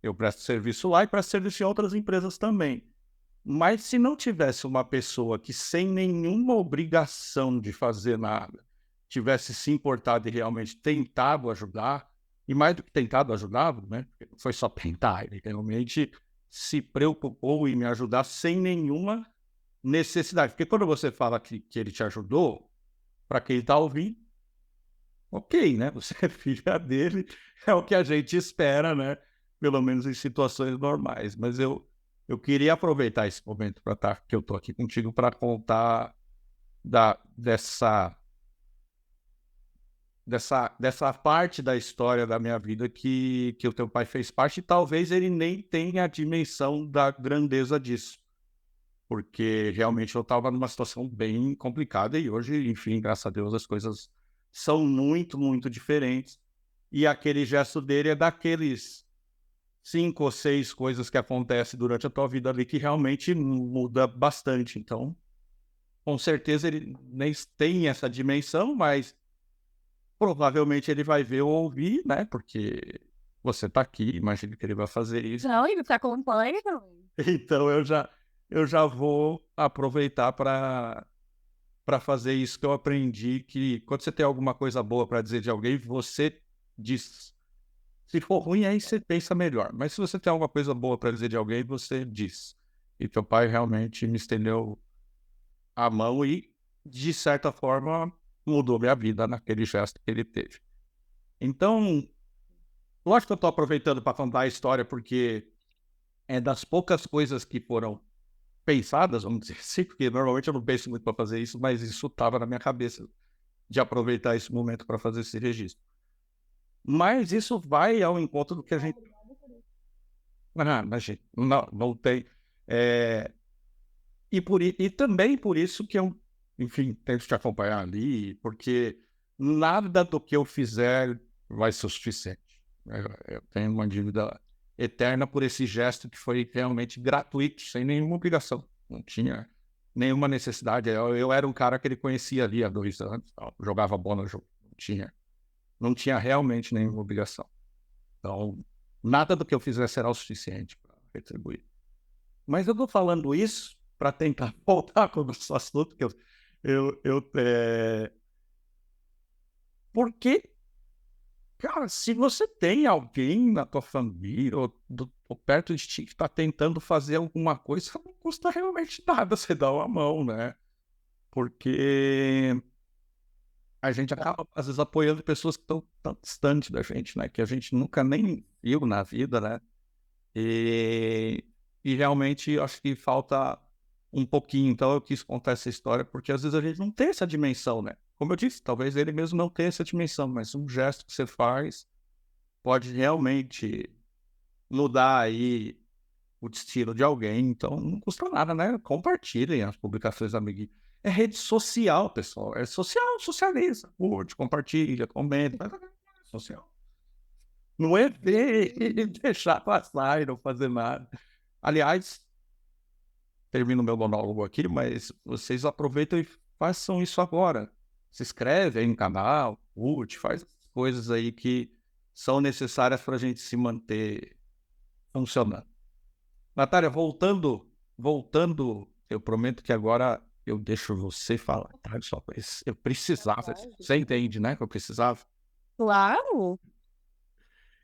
eu presto serviço lá e presto serviço em outras empresas também. Mas se não tivesse uma pessoa que sem nenhuma obrigação de fazer nada, tivesse se importado e realmente tentado ajudar, e mais do que tentado ajudar, né? Não foi só tentar, ele realmente se preocupou em me ajudar sem nenhuma necessidade. Porque quando você fala que ele te ajudou, para quem está ouvindo, ok, né? Você é filha dele, é o que a gente espera, né? Pelo menos em situações normais. Mas eu queria aproveitar esse momento para estar que eu estou aqui contigo para contar dessa parte da história da minha vida que o teu pai fez parte, e talvez ele nem tenha a dimensão da grandeza disso, porque realmente eu estava numa situação bem complicada e hoje, enfim, graças a Deus, as coisas são muito, muito diferentes. E aquele gesto dele é daqueles 5 ou 6 coisas que acontecem durante a tua vida ali que realmente muda bastante. Então, com certeza ele nem tem essa dimensão, mas provavelmente ele vai ver ou ouvir, né? Porque você tá aqui, imagino que ele vai fazer isso. Não, ele tá acompanha também. Então eu já vou aproveitar para fazer isso que eu aprendi, que quando você tem alguma coisa boa para dizer de alguém, você diz. Se for ruim, aí você pensa melhor. Mas se você tem alguma coisa boa para dizer de alguém, você diz. E teu pai realmente me estendeu a mão e, de certa forma, mudou minha vida naquele gesto que ele teve. Então, lógico que eu estou aproveitando para contar a história, porque é das poucas coisas que foram pensadas, vamos dizer assim, porque normalmente eu não penso muito para fazer isso, mas isso estava na minha cabeça, de aproveitar esse momento para fazer esse registro. Mas isso vai ao encontro do que a gente... Ah, imagina, não tem... E também por isso que eu, enfim, tento te acompanhar ali, porque nada do que eu fizer vai ser o suficiente. Eu tenho uma dívida eterna por esse gesto que foi realmente gratuito, sem nenhuma obrigação. Não tinha nenhuma necessidade. Eu era um cara que ele conhecia ali há 2 anos, tal, jogava bola, não tinha realmente nenhuma obrigação. Então, nada do que eu fizer será o suficiente para retribuir. Mas eu estou falando isso para tentar voltar com o nosso assunto, que por que Cara, se você tem alguém na tua família ou perto de ti que está tentando fazer alguma coisa, não custa realmente nada você dar uma mão, né? Porque a gente acaba, às vezes, apoiando pessoas que estão tão distantes da gente, né? Que a gente nunca nem viu na vida, né? E, e realmente acho que falta um pouquinho. Então eu quis contar essa história porque às vezes a gente não tem essa dimensão, né? Como eu disse, talvez ele mesmo não tenha essa dimensão, mas um gesto que você faz pode realmente mudar aí o destino de alguém. Então não custa nada, né? Compartilhem as publicações, amiguinho. É rede social, pessoal. É social, socializa. Curte, compartilha, comenta. Faz a rede social. Não é ver e deixar passar e não fazer nada. Aliás, termino meu monólogo aqui, mas vocês aproveitam e façam isso agora. Se inscreve aí no canal, curte, faz coisas aí que são necessárias para a gente se manter funcionando. Natália, voltando, eu prometo que agora eu deixo você falar, tá? Eu precisava, você entende, né, que eu precisava? Claro,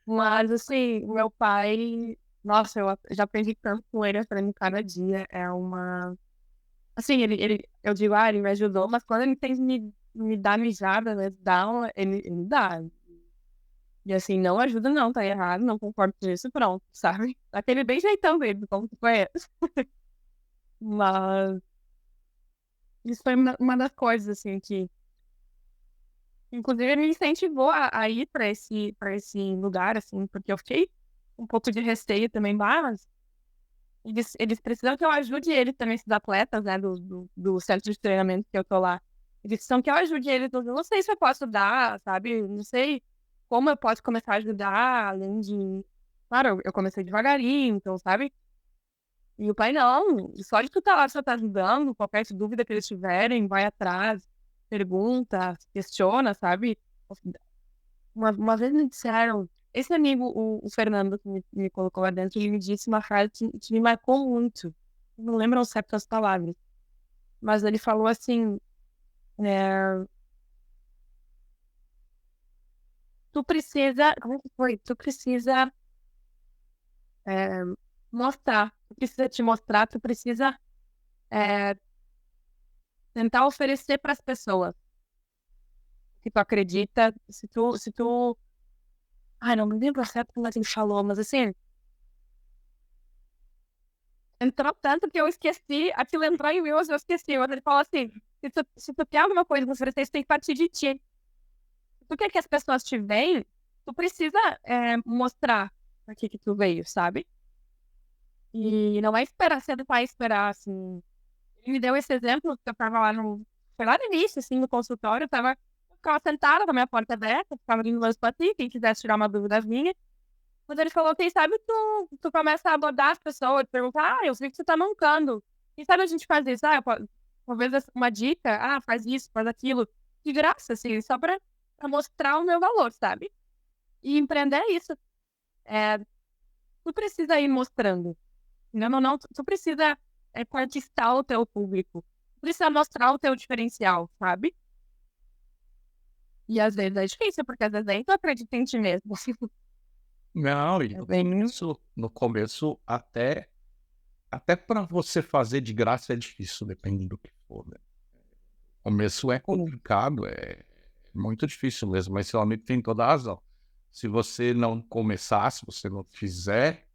mas assim, meu pai, nossa, eu já aprendi tanto com ele, aprendo cada dia. É uma. Assim, eu digo, ele me ajudou, mas quando ele tem que me dar mijada, né, ele dá. E assim, não ajuda, não, tá errado, não concordo com isso, pronto, sabe? Aquele bem jeitão dele, como tu conhece. Mas isso foi uma das coisas, assim, que inclusive ele me incentivou a ir pra esse lugar, assim, porque eu fiquei um pouco de receio também, mas eles precisam que eu ajude eles também, esses atletas, né, do centro de treinamento que eu tô lá. Eles precisam que eu ajude eles, eu não sei se eu posso dar, sabe? Não sei como eu posso começar a ajudar, além de... Claro, eu comecei devagarinho, então, sabe? E o pai, não, só de tu tá lá, você tá ajudando, qualquer dúvida que eles tiverem, vai atrás, pergunta, questiona, sabe? Uma vez me disseram, esse amigo, o Fernando, que me colocou lá dentro, ele me disse uma frase que me marcou muito. Não lembro ao certo as palavras, mas ele falou assim, é, tu precisa, como é que foi? Tu precisa é, mostrar, tu precisa te mostrar, tu precisa é, tentar oferecer para as pessoas que tu acredita, se tu, ai, não me lembro certo como ele falou, mas assim, entrou tanto que eu esqueci, aquilo entrou em mim, mas eu esqueci. Mas ele falou assim: se tu quer alguma coisa pra oferecer, isso tem que partir de ti. Se tu quer que as pessoas te veem, tu precisa mostrar por que tu veio, sabe? E não é esperar, você não vai esperar, assim. Ele me deu esse exemplo, que eu tava lá no. Foi lá no início, assim, no consultório, eu ficava sentada com a minha porta aberta, ficava abrindo meus patinhos, quem quisesse tirar uma dúvida minha. Mas ele falou, quem sabe tu começa a abordar as pessoas, perguntar, eu sei que você tá mancando. Quem sabe a gente faz isso? Talvez uma dica, faz isso, faz aquilo. De graça, assim, só pra mostrar o meu valor, sabe? E empreender é isso. É, tu precisa ir mostrando. Não, tu precisa conquistar o teu público. Tu precisa mostrar o teu diferencial, sabe? E às vezes é difícil, porque às vezes nem tu acredita em ti mesmo. Não, e É bem... no começo até para você fazer de graça é difícil, dependendo do que for, né? O começo é complicado, é muito difícil mesmo, mas seu amigo tem toda a razão. Se você não começar, se você não fizer,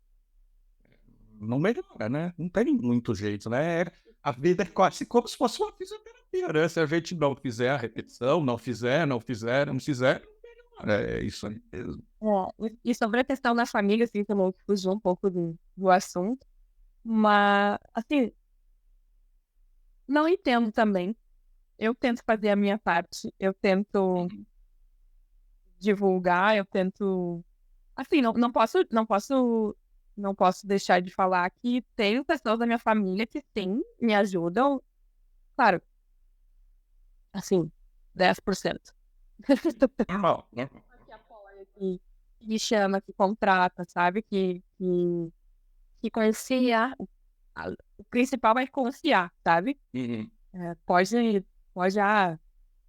não melhora, né? Não tem muito jeito, né? A vida é quase como se fosse uma fisioterapia, né? Se a gente não fizer a repetição, não fizer, não fizer, não fizer, não melhora. É isso aí mesmo. E sobre a questão da família, assim, também fugiu um pouco do assunto. Mas, assim, não entendo também. Eu tento fazer a minha parte. Eu tento divulgar, eu tento... Assim, não posso deixar de falar que tem pessoas da minha família que sim, me ajudam. Claro, assim, 10%. Normal, né? Que apoia, que chama, que contrata, sabe? Que conhecia. O principal é confiar, sabe? Uhum. Pode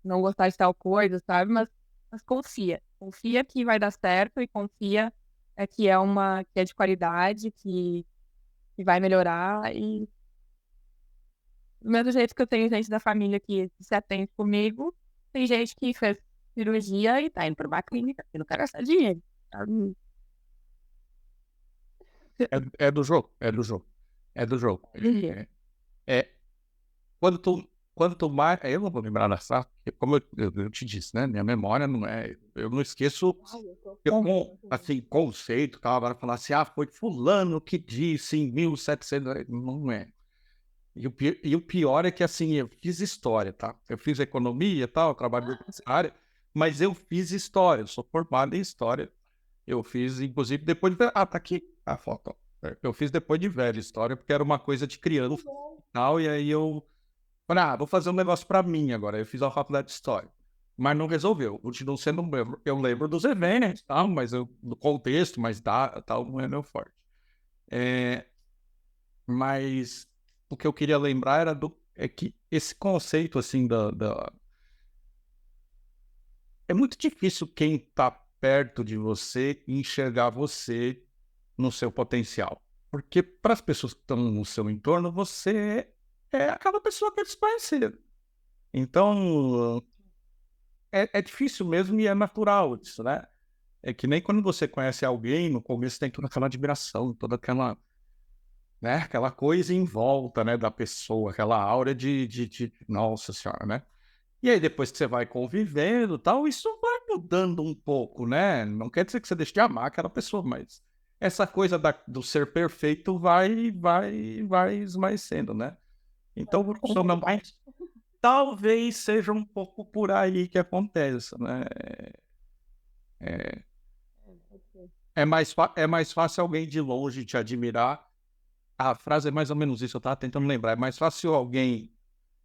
não gostar de tal coisa, sabe? Mas confia. Confia que vai dar certo e confia que é de qualidade, que vai melhorar. E do mesmo jeito que eu tenho gente da família que se atende comigo, tem gente que fez cirurgia e tá indo para uma clínica que não quer gastar dinheiro. Sabe? É do jogo, é do jogo, é do jogo. É, quando tu mais. Eu não vou lembrar dessa, porque como eu te disse, né? Minha memória não é. Eu não esqueço. Assim, conceito, tal, agora falar assim, foi fulano que disse em 1700, não é. E o pior é que, assim, eu fiz história, tá? Eu fiz economia e tal, eu trabalho nessa área, mas eu fiz história, eu sou formado em história. Eu fiz, inclusive, depois de... tá aqui a foto, ó. Eu fiz depois de velho história, porque era uma coisa de criança e tal, e aí eu falei, vou fazer um negócio pra mim agora. Eu fiz a faculdade de história. Mas não resolveu. Continuo sendo membro. Eu lembro dos eventos, tal, mas do contexto, mas tal, não é meu forte. Mas o que eu queria lembrar é que esse conceito, assim, é muito difícil quem tá perto de você enxergar você no seu potencial. Porque para as pessoas que estão no seu entorno, você é aquela pessoa que eles conheceram. Então, é difícil mesmo e é natural isso, né? É que nem quando você conhece alguém, no começo tem toda aquela admiração, toda aquela, né, aquela coisa em volta, né, da pessoa, aquela aura de nossa senhora, né? E aí depois que você vai convivendo e tal, isso vai mudando um pouco, né? Não quer dizer que você deixe de amar aquela pessoa, mas essa coisa do ser perfeito vai esmaecendo, né? Então, talvez seja um pouco por aí que aconteça, né? É, é mais fácil alguém de longe te admirar. A frase é mais ou menos isso, eu estava tentando lembrar. É mais fácil alguém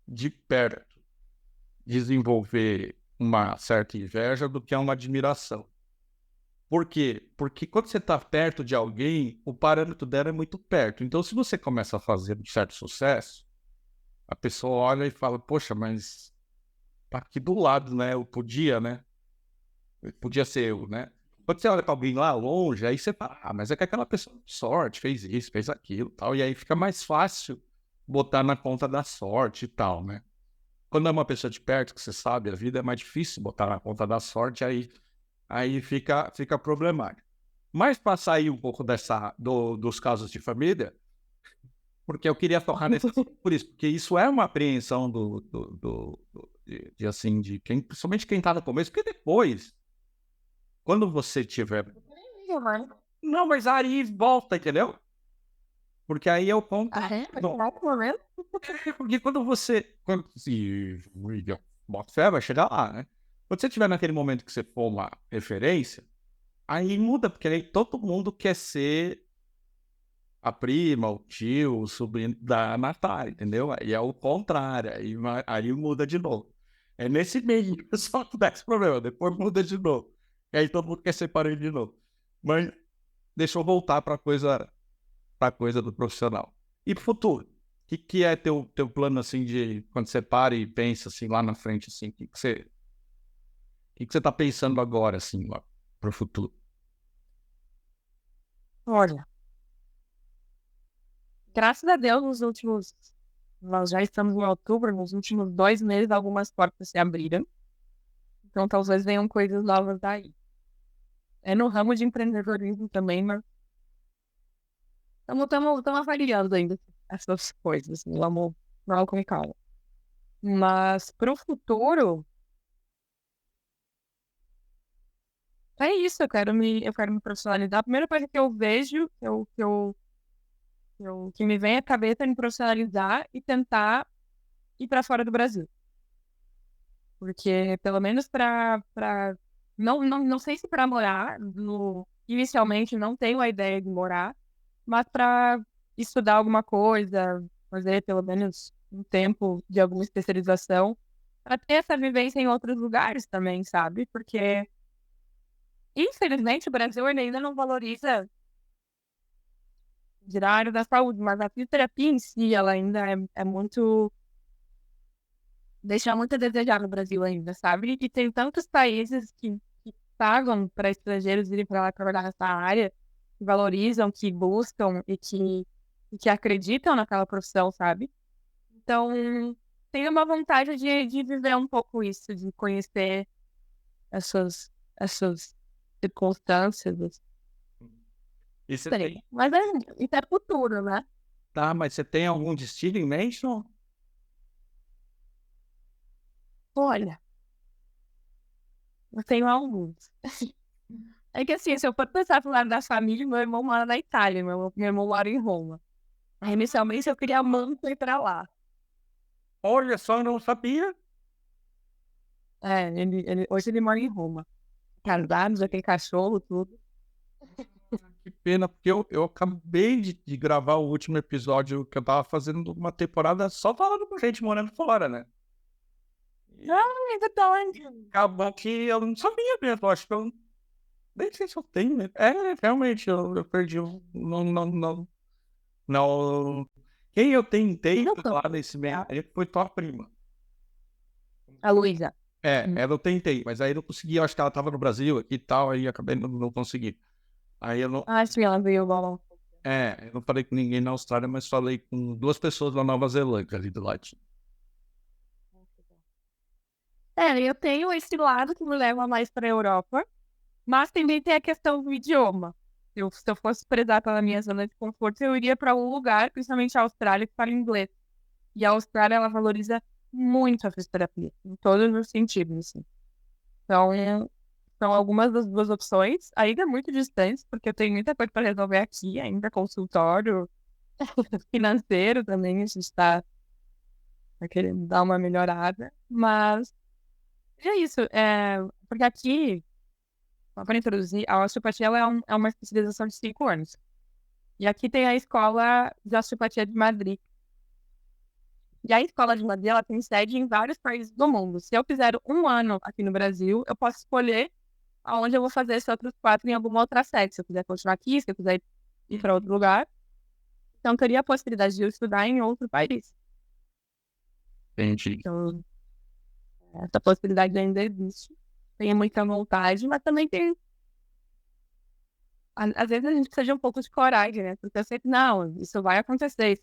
de perto desenvolver uma certa inveja do que uma admiração. Por quê? Porque quando você está perto de alguém, o parâmetro dela é muito perto. Então, se você começa a fazer um certo sucesso, a pessoa olha e fala, poxa, mas tá aqui do lado, né? Eu podia, né? Podia ser eu, né? Quando você olha para alguém lá longe, aí você fala, mas é que aquela pessoa de sorte fez isso, fez aquilo, tal. E aí fica mais fácil botar na conta da sorte e tal, né? Quando é uma pessoa de perto, que você sabe, a vida é mais difícil botar na conta da sorte, aí fica problemático. Mas para sair um pouco dos casos de família, porque eu queria tocar nesse por isso, porque isso é uma apreensão assim, de quem, principalmente quem está no começo, porque depois, quando você tiver. Não, mas aí volta, entendeu? Porque aí é o ponto. Porque quando você. Se bota fé, vai chegar lá, né? Quando você estiver naquele momento que você for uma referência, aí muda, porque aí todo mundo quer ser a prima, o tio, o sobrinho da Natália, entendeu? Aí é o contrário, aí muda de novo. É nesse meio que só dá esse problema, depois muda de novo. E aí todo mundo quer ser parente de novo. Mas deixa eu voltar para a coisa do profissional. E pro futuro? Que é teu plano, assim, de quando você para e pensa, assim, lá na frente, assim, que você tá pensando agora, assim, lá pro futuro? Olha, graças a Deus, nós já estamos em outubro, nos últimos 2 meses, algumas portas se abriram. Então, talvez venham coisas novas daí. É no ramo de empreendedorismo também, mas estamos avaliando ainda essas coisas, vamos com calma. Mas para o futuro, é isso, eu quero me profissionalizar. A primeira coisa que eu vejo, que me vem à cabeça é me profissionalizar e tentar ir para fora do Brasil. Porque, pelo menos não sei se para morar, inicialmente não tenho a ideia de morar, mas para estudar alguma coisa, fazer pelo menos um tempo de alguma especialização, para ter essa vivência em outros lugares também, sabe? Porque, infelizmente, o Brasil ele ainda não valoriza a área da saúde, mas a fisioterapia em si, ela ainda é muito. Deixa muito a desejar no Brasil ainda, sabe? E tem tantos países que pagam para estrangeiros irem para lá trabalhar nessa área, que valorizam, que buscam e que acreditam naquela profissão, sabe? Então, tenho uma vontade de viver um pouco isso, de conhecer essas circunstâncias. E você Sei. Mas isso é futuro, né? Tá, mas você tem algum destino em mente? Não? Olha, eu tenho alguns. É que assim, se eu for pensar pro lado da família, meu irmão mora na Itália, meu irmão mora em Roma. Aí, inicialmente, eu queria muito ir pra lá. Olha só, eu não sabia. Hoje ele mora em Roma. Casado, já tem cachorro, tudo. Que pena, porque eu acabei de gravar o último episódio que eu tava fazendo uma temporada só falando com gente morando fora, né? Ah, é verdade. Acabou que eu não sabia mesmo, eu acho que eu nem sei se eu tenho, né? Realmente, eu perdi. Não. Quem eu tentei Não, lá nesse meio foi tua prima. a Luísa. Ela eu tentei, mas aí eu não consegui, eu acho que ela tava no Brasil aqui e tal, aí acabei não consegui. Aí eu não. Ah, sim, ela veio bom. Eu não falei com ninguém na Austrália, mas falei com 2 pessoas na Nova Zelândia, ali do lado. Eu tenho esse lado que me leva mais para a Europa, mas também tem a questão do idioma. Se eu fosse prezar pela minha zona de conforto, eu iria para um lugar, principalmente a Austrália, que fala inglês. E a Austrália, ela valoriza muito a fisioterapia, em todos os sentidos, assim. Então, são algumas das duas opções, ainda muito distantes, porque eu tenho muita coisa para resolver aqui, ainda consultório financeiro também, a gente está querendo dar uma melhorada, mas é isso, porque aqui, só para introduzir, a osteopatia ela é uma especialização de 5 anos. E aqui tem a escola de osteopatia de Madrid. E a escola de Madrid, ela tem sede em vários países do mundo. Se eu fizer um ano aqui no Brasil, eu posso escolher aonde eu vou fazer esses outros 4 em alguma outra sede. Se eu quiser continuar aqui, se eu quiser ir para outro lugar. Então, teria a possibilidade de eu estudar em outro país. Entendi. Então, essa possibilidade ainda existe. Tenho muita vontade, mas também tem. Às vezes a gente precisa de um pouco de coragem, né? Porque eu sei que, não, isso vai acontecer,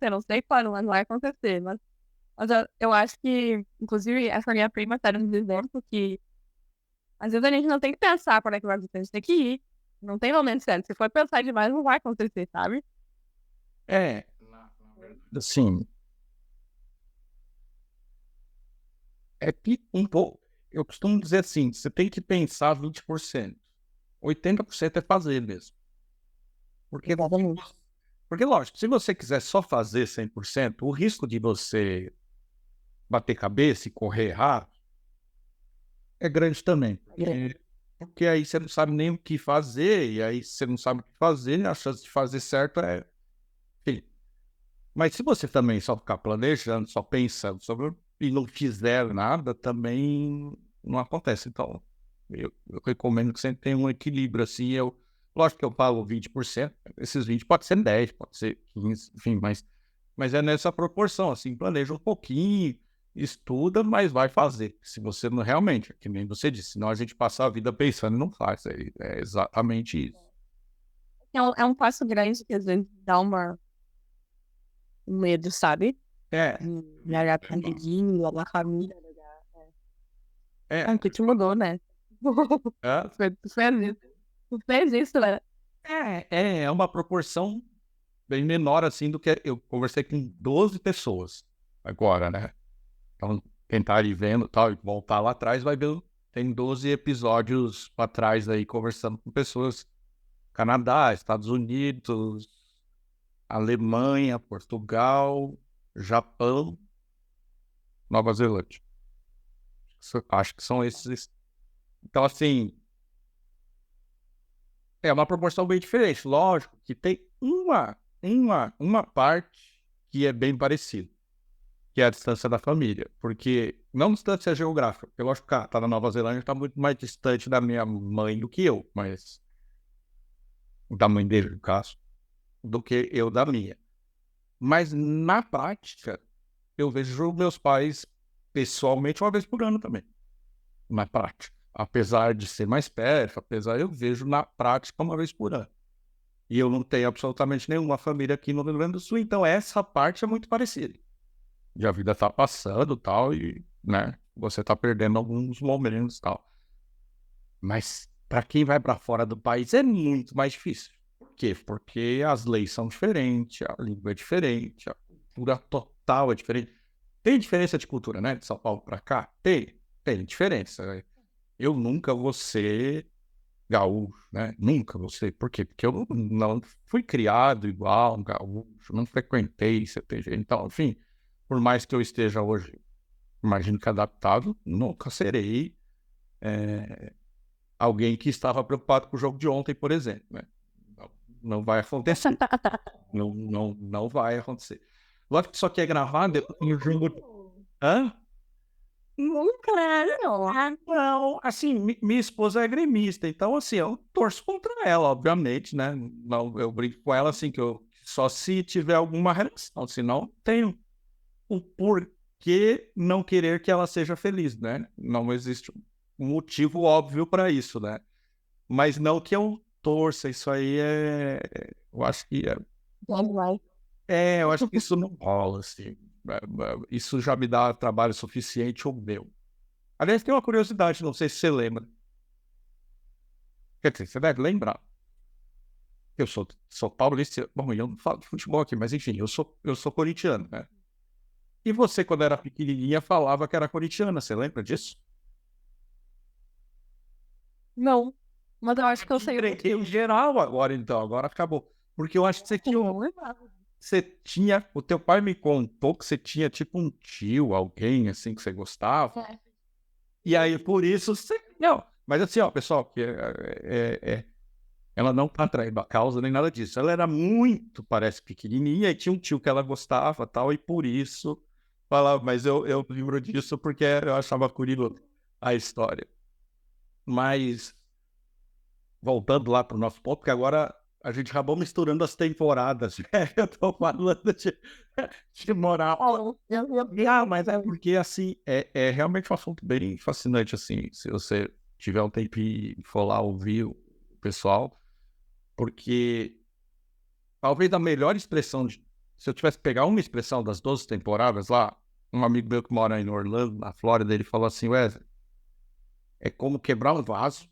não sei quando, mas vai acontecer. Mas eu acho que, inclusive, essa minha prima está nos dizendo que às vezes a gente não tem que pensar quando é que vai acontecer, a gente tem que ir. Não tem momento certo. Se for pensar demais, não vai acontecer, sabe? Assim, é que um pouco, eu costumo dizer assim, você tem que pensar 20%. 80% é fazer mesmo. Porque, lógico, se você quiser só fazer 100%, o risco de você bater cabeça e correr errado é grande também. Porque aí você não sabe nem o que fazer, e aí você não sabe o que fazer, a chance de fazer certo é... Enfim. Mas se você também só ficar planejando, só pensando sobre e não fizer nada, também não acontece. Então, eu recomendo que sempre tenha um equilíbrio assim. Lógico que eu falo 20%, esses 20 pode ser 10, pode ser 15, enfim, mas é nessa proporção, assim, planeja um pouquinho, estuda, mas vai fazer. Se você não realmente, que nem você disse, senão a gente passa a vida pensando e não faz. É exatamente isso. É um passo grande que às vezes dá um medo, sabe? Largar a amiguinho, largar a família. Que te mudou, né? Tu fez isso, né? É uma proporção bem menor assim do que eu conversei com 12 pessoas agora, né? Então, quem tá aí vendo tal, e voltar lá atrás, vai ver, tem 12 episódios para trás aí, conversando com pessoas Canadá, Estados Unidos, Alemanha, Portugal, Japão, Nova Zelândia. Acho que são esses. Então, assim, é uma proporção bem diferente. Lógico que tem uma parte que é bem parecida, que é a distância da família. Porque, não distância geográfica, porque lógico que tá na Nova Zelândia, está muito mais distante da minha mãe do que eu, mas da mãe dele, no caso, do que eu da minha. Mas, na prática, eu vejo meus pais pessoalmente uma vez por ano também. Na prática. apesar de ser mais perto, eu vejo na prática uma vez por ano. E eu não tenho absolutamente nenhuma família aqui no Rio Grande do Sul, então essa parte é muito parecida. E a vida tá passando e tal, e, né, você tá perdendo alguns momentos e tal. Mas para quem vai para fora do país é muito mais difícil. Por quê? Porque as leis são diferentes, a língua é diferente, a cultura total é diferente. Tem diferença de cultura, né? De São Paulo para cá? Tem diferença. Eu nunca vou ser gaúcho, né? Nunca vou ser. Por quê? Porque eu não fui criado igual um gaúcho, não frequentei CTG. Então, enfim, por mais que eu esteja hoje, imagino que adaptado, nunca serei alguém que estava preocupado com o jogo de ontem, por exemplo, né? Não vai acontecer. Não vai acontecer. Lógico que isso aqui é gravado, depois o jogo... Hã? Nunca, não. Não, assim, minha esposa é gremista, então, assim, eu torço contra ela, obviamente, né? Não, eu brinco com ela, assim, que eu só se tiver alguma relação, senão tenho o porquê não querer que ela seja feliz, né? Não existe um motivo óbvio para isso, né? Mas não que eu torça, isso aí eu acho que eu acho que isso não rola, assim. Isso já me dá trabalho suficiente o meu. Aliás, tem uma curiosidade, não sei se você lembra. Quer dizer, você deve lembrar. Eu sou paulista. Bom, eu não falo de futebol aqui, mas enfim, eu sou corintiano, né? E você, quando era pequenininha, falava que era corintiana, você lembra disso? Não. Mas eu acho que eu sei. Em geral agora, então, agora acabou. Porque eu acho que o teu pai me contou que você tinha tipo um tio, alguém assim que você gostava. É. E aí, por isso, você... Não, mas assim, ó, pessoal, que ela não tá traindo a causa nem nada disso. Ela era muito, parece, pequenininha e tinha um tio que ela gostava tal, e por isso falava, mas eu lembro disso porque eu achava curioso a história. Mas, voltando lá para o nosso ponto, porque agora a gente acabou misturando as temporadas. Eu tô falando de moral. Não, mas é porque, assim, é realmente um assunto bem fascinante, assim, se você tiver um tempo e for lá ouvir o pessoal, porque talvez a melhor expressão, se eu tivesse que pegar uma expressão das 12 temporadas lá, um amigo meu que mora aí no Orlando, na Flórida, ele falou assim, Wesley, é como quebrar um vaso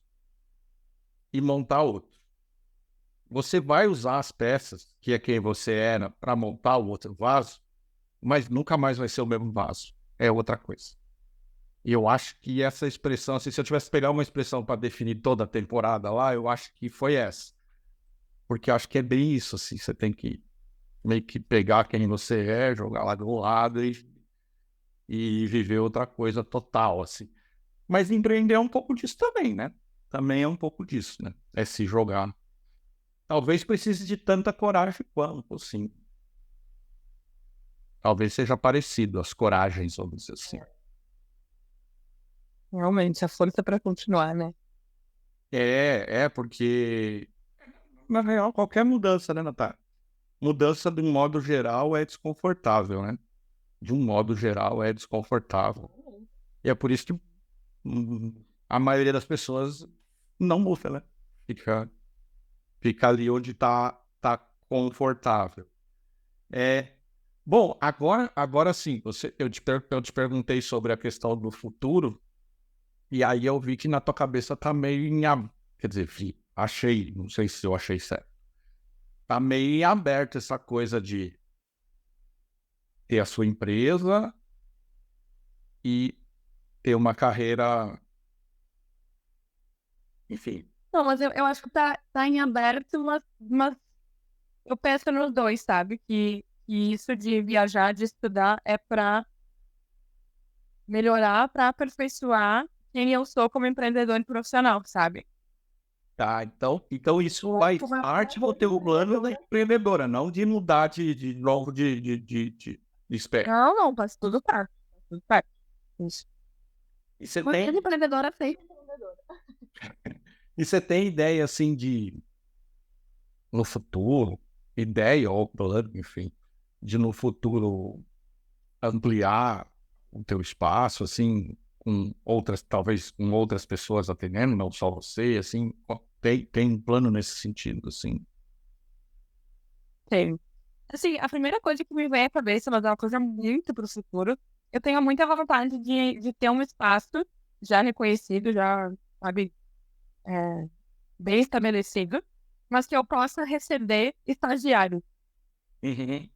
e montar outro. Você vai usar as peças, que é quem você era, para montar o outro vaso, mas nunca mais vai ser o mesmo vaso. É outra coisa. E eu acho que essa expressão, assim, se eu tivesse que pegar uma expressão para definir toda a temporada lá, eu acho que foi essa. Porque eu acho que é bem isso, assim, você tem que meio que pegar quem você é, jogar lá do lado e viver outra coisa total, assim. Mas empreender é um pouco disso também, né? Também é um pouco disso, né? É se jogar. Talvez precise de tanta coragem quanto, sim. Talvez seja parecido as coragens, vamos dizer assim. Realmente, a força para continuar, né? Porque, na real, qualquer mudança, né, Natália? Mudança, de um modo geral, é desconfortável, né? De um modo geral, é desconfortável. E é por isso que a maioria das pessoas não muda, né? Fica ali onde tá confortável. Bom, agora sim, eu te perguntei sobre a questão do futuro, e aí eu vi que na tua cabeça tá meio quer dizer, achei, não sei se eu achei certo. Tá meio em aberto essa coisa de ter a sua empresa e ter uma carreira, enfim. Não, mas eu acho que tá em aberto, mas eu penso nos dois, sabe? Que isso de viajar, de estudar, é para melhorar, para aperfeiçoar quem eu sou como empreendedor e profissional, sabe? Tá, então isso faz parte do teu plano da empreendedora, não de mudar de novo de espécie. Não, faz tudo parte. Faz tudo parte. Isso. E você Porque tem, empreendedora sempre. e você tem ideia, assim, no futuro, ideia ou plano, enfim, de no futuro ampliar o teu espaço, assim, com outras, talvez com outras pessoas atendendo, não só você, assim, tem um plano nesse sentido, assim? Tem. Assim, a primeira coisa que me vem à cabeça, mas é uma coisa muito pro futuro, eu tenho muita vontade de ter um espaço já reconhecido, já, sabe, é, bem estabelecido, mas que eu possa receber estagiário. Uhum.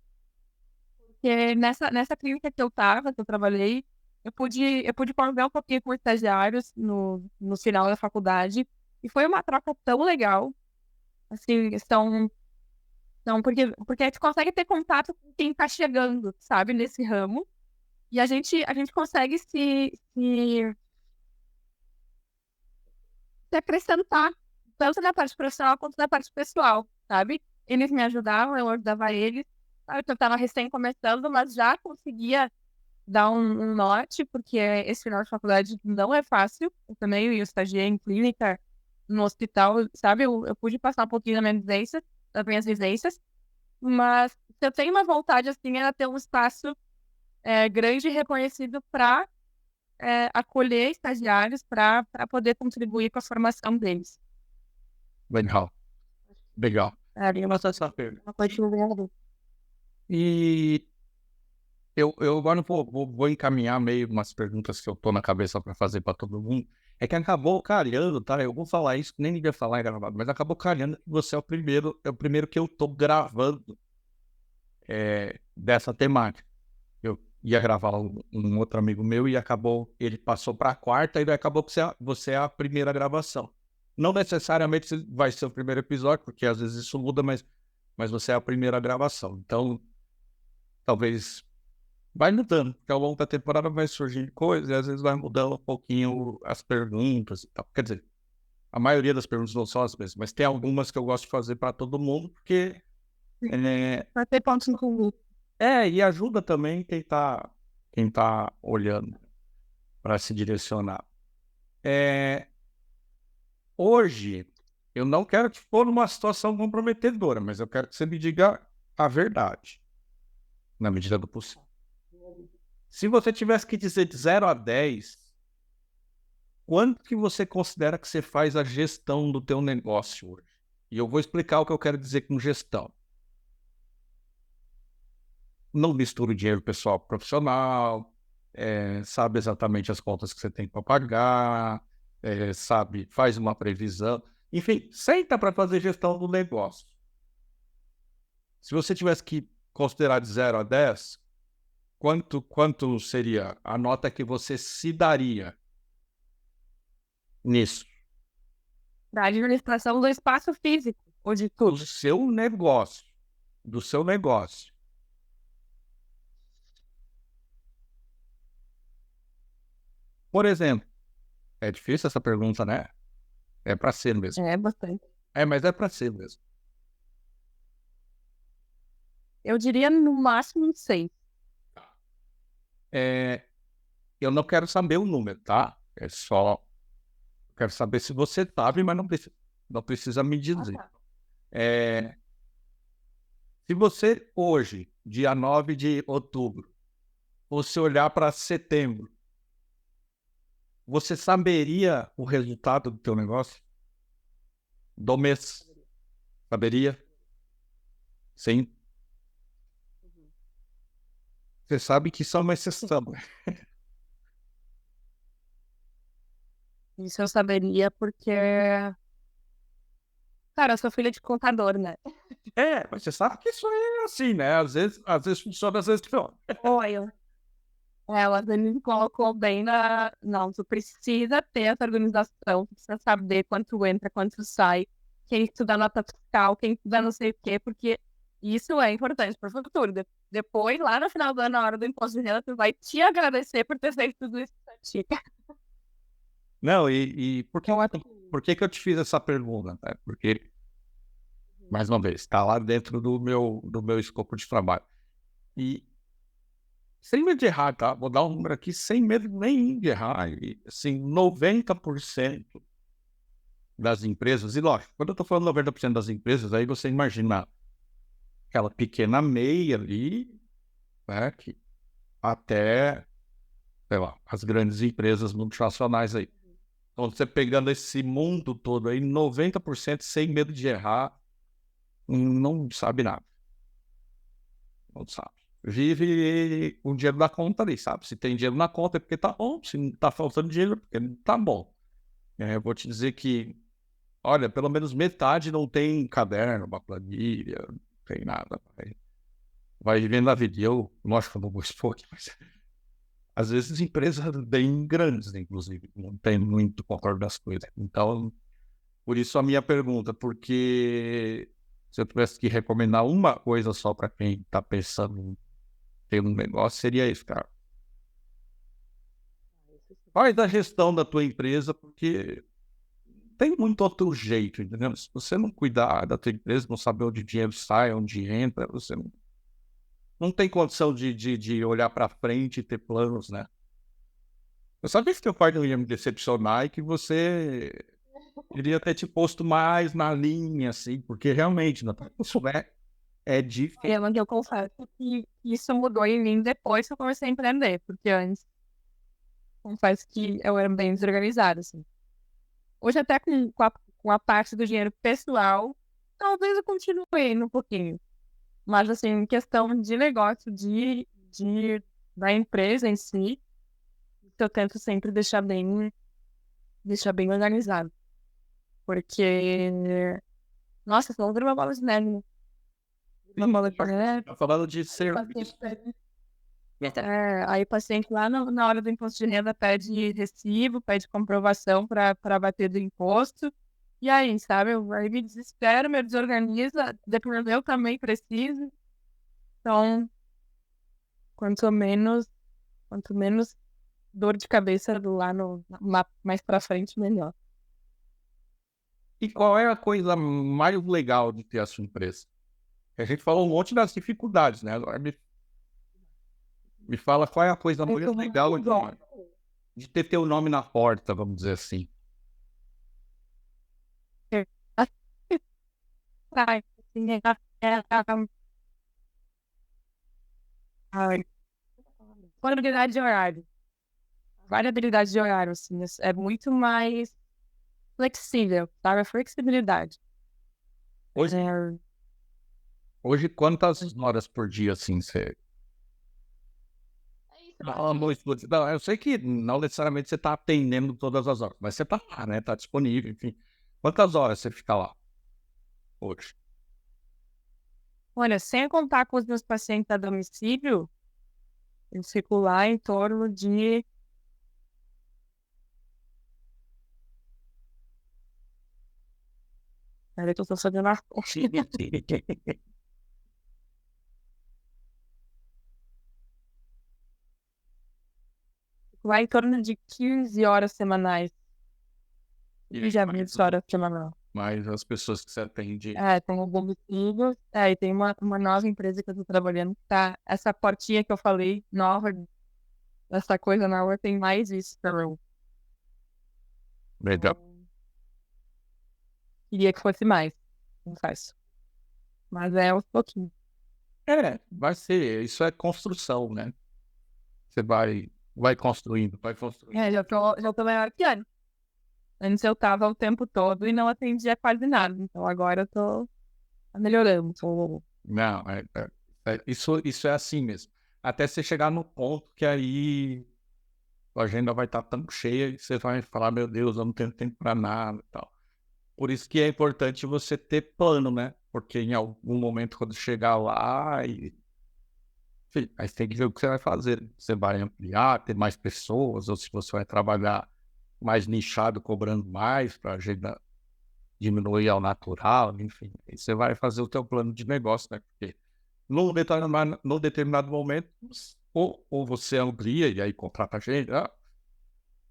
Porque nessa clínica que eu tava, que eu trabalhei, eu pude conviver um pouquinho com estagiários no final da faculdade, e foi uma troca tão legal, assim, porque a gente consegue ter contato com quem tá chegando, sabe, nesse ramo, e a gente consegue se acrescentar, tanto na parte profissional quanto na parte pessoal, sabe? Eles me ajudavam, eu ajudava eles, sabe? Eu tava recém começando, mas já conseguia dar um norte, porque esse final de faculdade não é fácil. Eu estagiei em clínica, no hospital, sabe? Eu pude passar um pouquinho das minhas vivências, mas se eu tenho uma vontade, assim, era ter um espaço grande e reconhecido para acolher estagiários para poder contribuir com a formação deles. Legal, legal. Ali uma situação, uma coisa que eu lembro. E eu agora vou encaminhar meio umas perguntas que eu tô na cabeça para fazer para todo mundo. É que acabou calhando, tá? Eu vou falar isso, nem devia falar em gravado, mas acabou calhando que você é o primeiro que eu tô gravando dessa temática. Eu ia gravar um outro amigo meu e acabou, ele passou para a quarta e acabou que você é a primeira gravação. Não necessariamente vai ser o primeiro episódio, porque às vezes isso muda, mas você é a primeira gravação. Então, talvez vai mudando, porque ao longo da temporada vai surgindo coisas e às vezes vai mudando um pouquinho as perguntas e tal. Quer dizer, a maioria das perguntas não são as mesmas, mas tem algumas que eu gosto de fazer para todo mundo, porque Vai ter pontos em comum. e ajuda também quem tá olhando para se direcionar. Hoje, eu não quero te pôr numa situação comprometedora, mas eu quero que você me diga a verdade, na medida do possível. Se você tivesse que dizer de 0 a 10, quanto que você considera que você faz a gestão do teu negócio hoje? E eu vou explicar o que eu quero dizer com gestão. Não mistura o dinheiro pessoal com profissional, sabe exatamente as contas que você tem para pagar, sabe, faz uma previsão. Enfim, senta para fazer gestão do negócio. Se você tivesse que considerar de 0 a 10, quanto seria a nota que você se daria nisso? Da administração do espaço físico, ou de tudo. Do seu negócio. Por exemplo, é difícil essa pergunta, né? É para ser mesmo. É bastante. Mas é para ser mesmo. Eu diria no máximo 6. Eu não quero saber o número, tá? Quero saber se você sabe, mas não precisa me dizer. Tá. Se você hoje, dia 9 de outubro, fosse olhar para setembro, você saberia o resultado do teu negócio? Do mês? Saberia? Sim. Você sabe que isso é uma exceção. Isso eu saberia porque, cara, eu sou filha de contador, né? Mas você sabe que isso é assim, né? Às vezes funciona, às vezes não. Oi. Ela me colocou bem na. Não, tu precisa ter essa organização, tu precisa saber quanto entra, quanto sai, quem estuda nota fiscal, quem estuda não sei o quê, porque isso é importante para o futuro. Depois, lá no final do ano, na hora do imposto de renda, tu vai te agradecer por ter feito tudo isso pra ti. Não, e por que eu te fiz essa pergunta? Né? Porque, mais uma vez, está lá dentro do meu escopo de trabalho. E sem medo de errar, tá? Vou dar um número aqui sem medo nenhum de errar. E, assim, 90% das empresas, e lógico, quando eu estou falando 90% das empresas, aí você imagina aquela pequena meia ali, né, que até sei lá, as grandes empresas multinacionais aí. Então, você pegando esse mundo todo aí, 90% sem medo de errar, não sabe nada. Não sabe. Vive com o dinheiro na conta ali, sabe? Se tem dinheiro na conta é porque tá bom, se não tá faltando dinheiro é porque não tá bom. Eu vou te dizer que, olha, pelo menos metade não tem caderno, uma planilha, não tem nada. Vai vivendo a vida. Eu, lógico que eu não vou expor aqui, mas às vezes empresas bem grandes, inclusive, não tem muito controle das coisas. Então, por isso a minha pergunta, porque se eu tivesse que recomendar uma coisa só para quem está pensando em ter um negócio, seria isso, cara. Faz a gestão da tua empresa, porque tem muito outro jeito, entendeu? Se você não cuidar da tua empresa, não saber onde o dinheiro sai, onde entra, você não tem condição de olhar para frente e ter planos, né? Eu sabia que teu pai não ia me decepcionar e que você iria ter te posto mais na linha, assim, porque realmente, isso é difícil. Eu confesso que isso mudou em mim depois que eu comecei a empreender, porque antes, confesso que eu era bem desorganizada, assim. Hoje até com a parte do dinheiro pessoal, talvez eu continue indo um pouquinho. Mas, assim, em questão de negócio, da empresa em si, eu tento sempre deixar bem organizado. Porque, nossa, senão vira uma bola de neve, né? Uma bola de neve. Tá falando de ser. Aí o paciente lá na hora do imposto de renda pede recibo, pede comprovação para bater do imposto. E aí, sabe? Aí me desespero, me desorganiza, dependendo eu também preciso. Então, quanto menos dor de cabeça lá mais pra frente, melhor. E qual é a coisa mais legal de ter a sua empresa? A gente falou um monte das dificuldades, né? Agora me fala qual é a coisa mais legal de ter teu nome na porta, vamos dizer assim. Variabilidade de horário. Variabilidade de horário, assim, é muito mais flexível, sabe? A flexibilidade. Hoje, hoje quantas horas por dia, assim, você... Não, eu sei que não necessariamente você está atendendo todas as horas, mas você está lá, né? Está disponível, enfim. Quantas horas você fica lá hoje? Olha, sem contar com os meus pacientes a domicílio, eu fico lá em torno de... Peraí que eu tô fazendo a conta. Lá em torno de 15 horas semanais. E já 20 horas semanais. Mas as pessoas que você atende... Tem o domicílio. E tem uma nova empresa que eu tô trabalhando. Tá, essa portinha que eu falei, nova, essa coisa nova, tem mais isso também. Legal. Queria que fosse mais, confesso. Mas é um pouquinho. Vai ser. Isso é construção, né? Você vai construindo, vai construindo. Já tô melhor que antes. Antes eu tava o tempo todo e não atendia quase nada. Então agora eu tô melhorando. Não, isso é assim mesmo. Até você chegar no ponto que aí a agenda vai estar tão cheia e você vai falar, meu Deus, eu não tenho tempo para nada e tal. Por isso que é importante você ter plano, né? Porque em algum momento, quando chegar lá, enfim, aí você tem que ver o que você vai fazer. Você vai ampliar, ter mais pessoas, ou se você vai trabalhar mais nichado, cobrando mais para a agenda diminuir ao natural, enfim. Aí você vai fazer o teu plano de negócio, né? Porque num determinado momento, ou você amplia e aí contrata gente,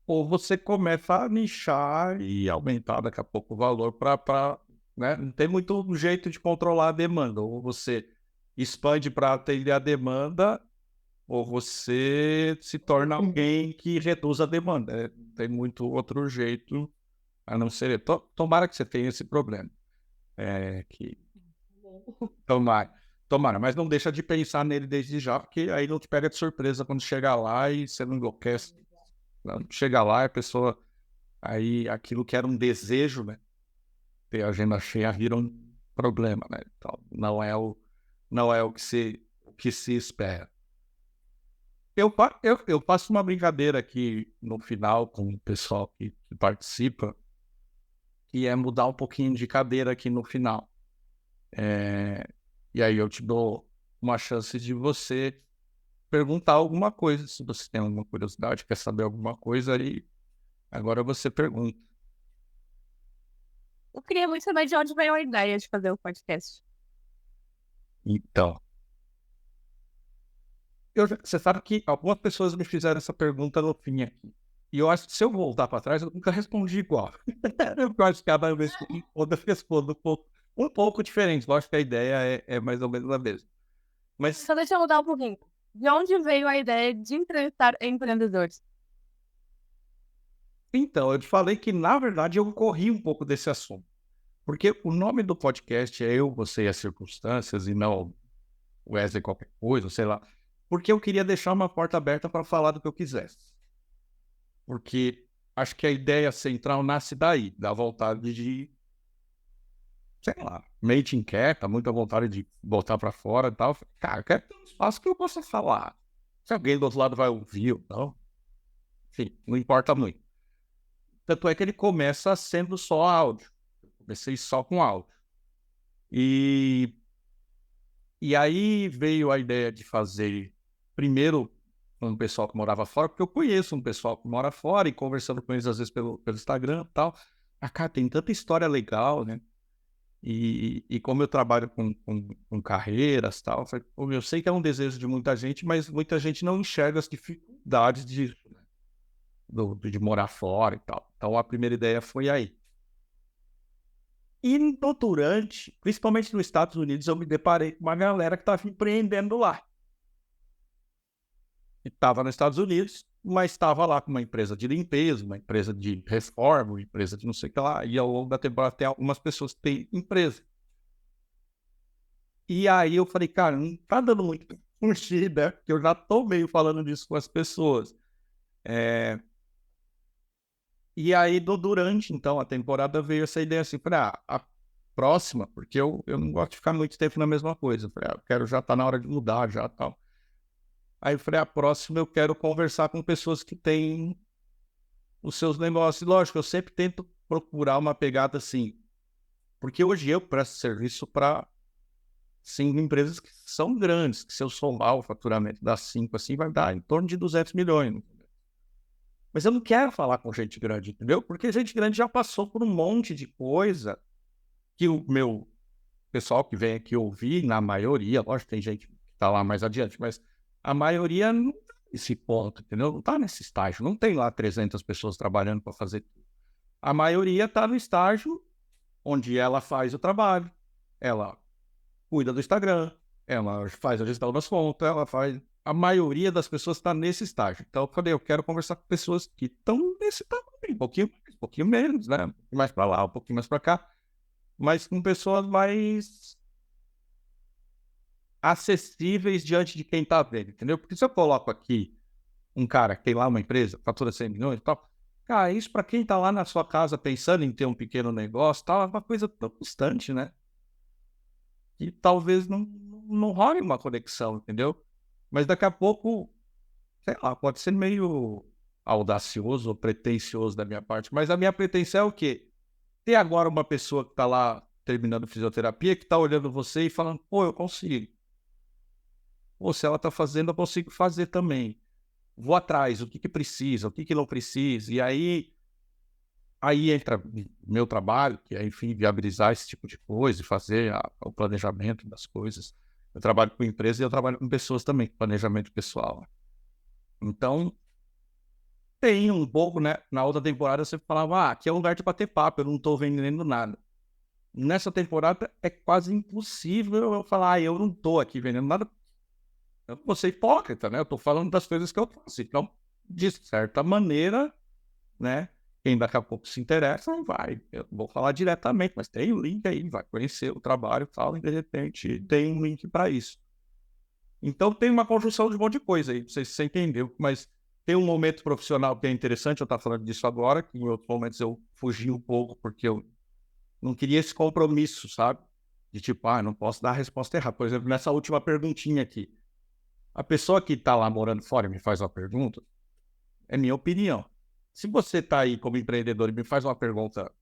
ou você começa a nichar e aumentar daqui a pouco o valor para, né? Não tem muito jeito de controlar a demanda. Ou você expande para atender a demanda, ou você se torna alguém que reduz a demanda. Né? Não tem muito outro jeito a não ser... Tomara que você tenha esse problema. Tomara. Tomara, mas não deixa de pensar nele desde já, porque aí não te pega de surpresa quando chegar lá e você não enlouquece. Chega lá, a pessoa, aí aquilo que era um desejo, né? Ter a agenda cheia vira um problema, né? Então, não é o que se espera. Eu faço uma brincadeira aqui no final com o pessoal que participa, que é mudar um pouquinho de cadeira aqui no final. E aí eu te dou uma chance de você perguntar alguma coisa, se você tem alguma curiosidade, quer saber alguma coisa, aí agora você pergunta. Eu queria muito saber de onde veio a ideia de fazer o podcast. Então, você sabe que algumas pessoas me fizeram essa pergunta no fim aqui. E eu acho que se eu voltar para trás, eu nunca respondi igual. Eu acho que cada vez que eu respondo um pouco diferente. Lógico que a ideia é mais ou menos a mesma. Mas Só deixa eu mudar um pouquinho. De onde veio a ideia de entrevistar empreendedores? então, eu te falei que, na verdade, eu corri um pouco desse assunto. Porque o nome do podcast é Eu, Você e as Circunstâncias, e não Wesley qualquer coisa, sei lá. Porque eu queria deixar uma porta aberta para falar do que eu quisesse. Porque acho que a ideia central nasce daí, da vontade de, sei lá, meio te inquieta, muita vontade de botar para fora e tal. Cara, eu quero ter um espaço que eu possa falar. Se alguém do outro lado vai ouvir ou não, enfim, não importa muito. Tanto é que ele começa sendo só áudio. Eu comecei só com áudio. E aí veio a ideia de fazer primeiro com um pessoal que morava fora, porque eu conheço um pessoal que mora fora e conversando com eles às vezes pelo Instagram e tal. Ah, cara, tem tanta história legal, né? E como eu trabalho com carreiras e tal, eu sei que é um desejo de muita gente, mas muita gente não enxerga as dificuldades disso, né? De morar fora e tal. Então a primeira ideia foi aí. E durante, principalmente nos Estados Unidos, eu me deparei com uma galera que estava empreendendo lá. E estava nos Estados Unidos, mas estava lá com uma empresa de limpeza, uma empresa de reforma, uma empresa de não sei o que lá. E ao longo da temporada tem algumas pessoas que têm empresa. E aí eu falei, cara, não tá dando muito pra curtir, né? Porque eu já tô meio falando disso com as pessoas. E aí, durante, então, a temporada veio essa ideia assim, para a próxima, porque eu não gosto de ficar muito tempo na mesma coisa. Eu falei, eu quero já tá na hora de mudar, já tal. Aí eu falei, a próxima eu quero conversar com pessoas que têm os seus negócios. Lógico, eu sempre tento procurar uma pegada assim, porque hoje eu presto serviço para 5 empresas que são grandes, que se eu somar o faturamento das 5, assim, vai dar em torno de 200 milhões. Mas eu não quero falar com gente grande, entendeu? Porque gente grande já passou por um monte de coisa que o meu pessoal que vem aqui ouvir, na maioria, lógico, tem gente que está lá mais adiante, mas a maioria não está nesse ponto, entendeu? Não está nesse estágio, não tem lá 300 pessoas trabalhando para fazer tudo. A maioria está no estágio onde ela faz o trabalho, ela cuida do Instagram, ela faz a gestão das contas, ela faz... A maioria das pessoas está nesse estágio. Então eu falei, eu quero conversar com pessoas que estão nesse tamanho, um pouquinho mais, um pouquinho menos, né? Um pouquinho mais para lá, um pouquinho mais para cá, mas com pessoas mais acessíveis diante de quem está vendo, entendeu? Porque se eu coloco aqui um cara que tem lá uma empresa, fatura 100 milhões e tal, cara, isso para quem está lá na sua casa pensando em ter um pequeno negócio, tal, é uma coisa tão distante, né? E talvez não role uma conexão, entendeu? Mas daqui a pouco, sei lá, pode ser meio audacioso ou pretencioso da minha parte, mas a minha pretensão é o quê? Ter agora uma pessoa que está lá terminando fisioterapia, que está olhando você e falando, pô, eu consigo. Ou se ela está fazendo, eu consigo fazer também. Vou atrás, o que precisa, o que não precisa. E aí entra meu trabalho, que é, enfim, viabilizar esse tipo de coisa e fazer o planejamento das coisas. Eu trabalho com empresa e eu trabalho com pessoas também, planejamento pessoal. Então, tem um pouco, né? Na outra temporada você falava, aqui é um lugar de bater papo, eu não estou vendendo nada. Nessa temporada é quase impossível eu falar, eu não estou aqui vendendo nada. Eu não vou ser hipócrita, né? Eu estou falando das coisas que eu faço. Então, de certa maneira, né? Quem daqui a pouco se interessa, vai. Eu vou falar diretamente, mas tem o link aí, vai conhecer o trabalho e tal, e de repente tem um link para isso. Então tem uma conjunção de um monte de coisa aí, não sei se você entendeu, mas tem um momento profissional que é interessante, eu estou falando disso agora, que em outros momentos eu fugi um pouco, porque eu não queria esse compromisso, sabe? De tipo, não posso dar a resposta errada. Por exemplo, nessa última perguntinha aqui, a pessoa que está lá morando fora e me faz uma pergunta, é minha opinião. Se você está aí como empreendedor e me faz uma pergunta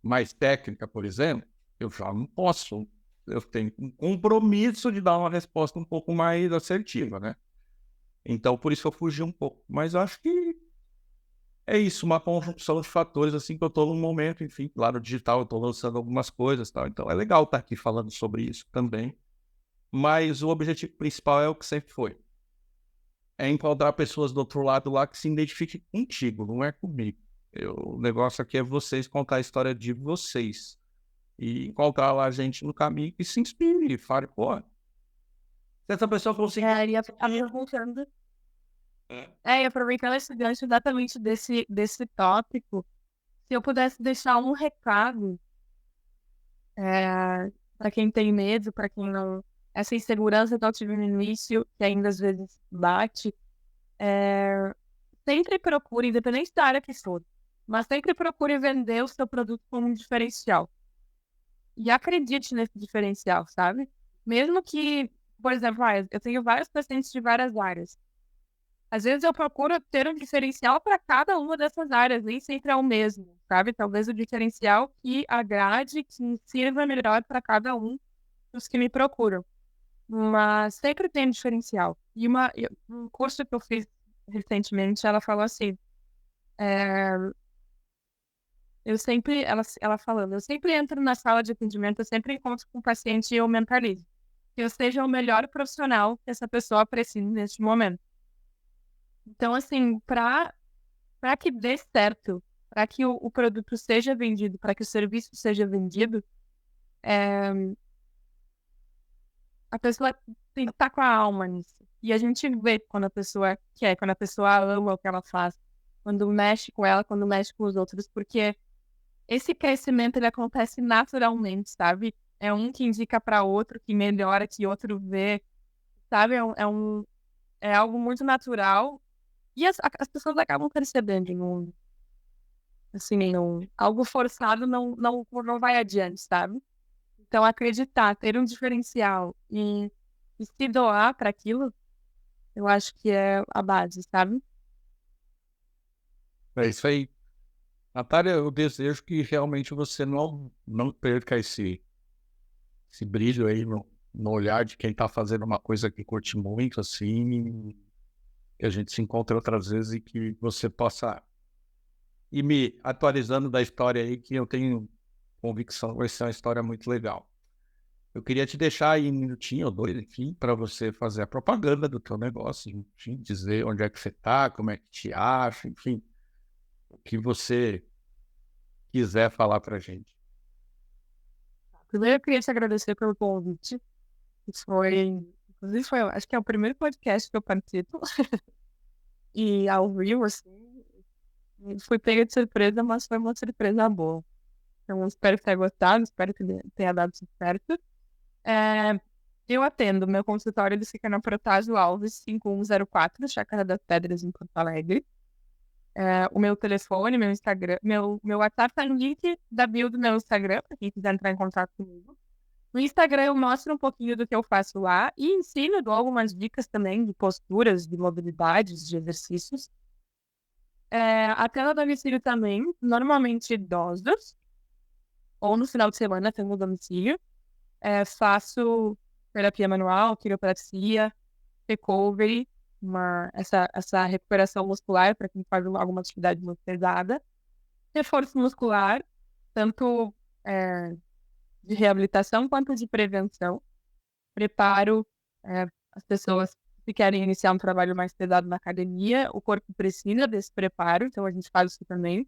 mais técnica, por exemplo, eu já não posso. Eu tenho um compromisso de dar uma resposta um pouco mais assertiva, né? Então, por isso eu fugi um pouco. Mas eu acho que é isso, uma conjunção de fatores, assim, que eu estou num momento, enfim, lá no digital eu estou lançando algumas coisas, tal. Então é legal estar aqui falando sobre isso também. Mas o objetivo principal é o que sempre foi. É encontrar pessoas do outro lado lá que se identifiquem contigo, não é comigo. O negócio aqui é vocês contar a história de vocês. E encontrar lá gente no caminho que se inspire e fale, pô, se essa pessoa conseguir... E aproveitando, e aproveitando esse gancho exatamente desse tópico, se eu pudesse deixar um recado para quem tem medo, para quem não... Essa insegurança que eu tive no início, que ainda às vezes bate, sempre procure, independente da área que for, mas sempre procure vender o seu produto como um diferencial. E acredite nesse diferencial, sabe? Mesmo que, por exemplo, eu tenho vários pacientes de várias áreas. Às vezes eu procuro ter um diferencial para cada uma dessas áreas, nem sempre é o mesmo, sabe? Talvez o diferencial que agrade, que sirva melhor para cada um dos que me procuram. Mas sempre tem um diferencial. E um curso que eu fiz recentemente, ela falou assim, ela falando, eu sempre entro na sala de atendimento, eu sempre encontro com o paciente e eu mentalizo que eu seja o melhor profissional que essa pessoa precisa neste momento. Então, assim, para que dê certo, para que o produto seja vendido, para que o serviço seja vendido, a pessoa tem que estar com a alma nisso. E a gente vê quando a pessoa quer, quando a pessoa ama o que ela faz, quando mexe com ela, quando mexe com os outros, porque esse crescimento ele acontece naturalmente, sabe? É um que indica para outro, que melhora, que outro vê, sabe? É algo muito natural. E as pessoas acabam percebendo, algo forçado não vai adiante, sabe? Então, acreditar, ter um diferencial e se doar para aquilo, eu acho que é a base, sabe? É isso aí. Natália, eu desejo que realmente você não perca esse brilho aí no olhar de quem está fazendo uma coisa que curte muito, assim, que a gente se encontre outras vezes e que você possa ir me atualizando da história aí, que eu tenho convicção que vai ser uma história muito legal. Eu queria te deixar aí 1 minutinho ou 2, enfim, para você fazer a propaganda do teu negócio, enfim, dizer onde é que você está, como é que te acha, enfim, o que você quiser falar para a gente. Primeiro, eu queria te agradecer pelo convite. Inclusive, acho que é o primeiro podcast que eu participo. E ao vivo, assim, fui pega de surpresa, mas foi uma surpresa boa. Então, espero que tenha gostado, espero que tenha dado certo. Eu atendo, meu consultório ele fica na Protásio Alves, 5104, Chácara das Pedras, em Porto Alegre. O meu telefone, meu Instagram, meu WhatsApp tá no link da bio do meu Instagram, para quem quiser entrar em contato comigo. No Instagram eu mostro um pouquinho do que eu faço lá e ensino, dou algumas dicas também de posturas, de mobilidades, de exercícios. Atendo a domicílio também, normalmente idosos, ou no final de semana atendo a domicílio. Faço terapia manual, quiropraxia, recovery, essa recuperação muscular para quem faz alguma atividade muito pesada. Reforço muscular, tanto de reabilitação quanto de prevenção. Preparo as pessoas que querem iniciar um trabalho mais pesado na academia. O corpo precisa desse preparo, então a gente faz isso também.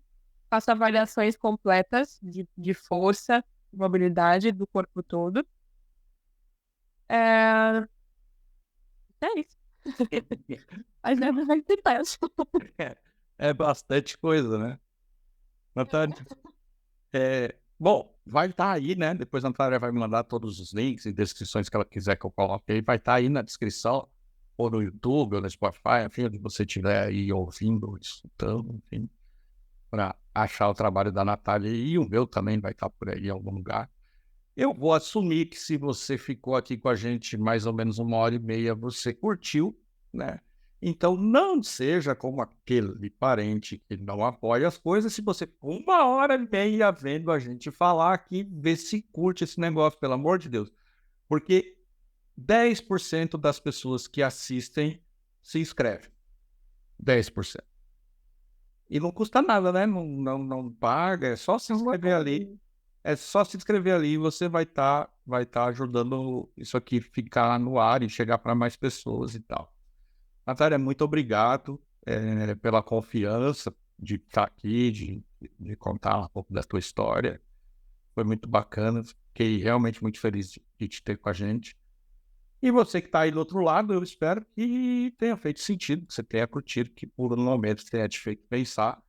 Faço avaliações completas de força, mobilidade do corpo todo. É isso. Mas é bastante. É bastante coisa, né? Natália, bom, vai estar aí, né? Depois a Natália vai me mandar todos os links e descrições que ela quiser que eu coloque aí. Vai estar aí na descrição, ou no YouTube, ou no Spotify, enfim, onde você estiver aí ouvindo, escutando, enfim, para achar o trabalho da Natália. E o meu também vai estar por aí em algum lugar. Eu vou assumir que se você ficou aqui com a gente mais ou menos 1h30, você curtiu, né? Então não seja como aquele parente que não apoia as coisas. Se você ficou 1h30 vendo a gente falar aqui, vê se curte esse negócio, pelo amor de Deus. Porque 10% das pessoas que assistem se inscrevem. 10%. E não custa nada, né? Não paga, é só se inscrever ali. É só se inscrever ali e você vai estar ajudando isso aqui ficar no ar e chegar para mais pessoas e tal. Natália, muito obrigado pela confiança de estar aqui, de contar um pouco da tua história. Foi muito bacana, fiquei realmente muito feliz de te ter com a gente. E você que está aí do outro lado, eu espero que tenha feito sentido, que você tenha curtido, que por um momento tenha te feito pensar,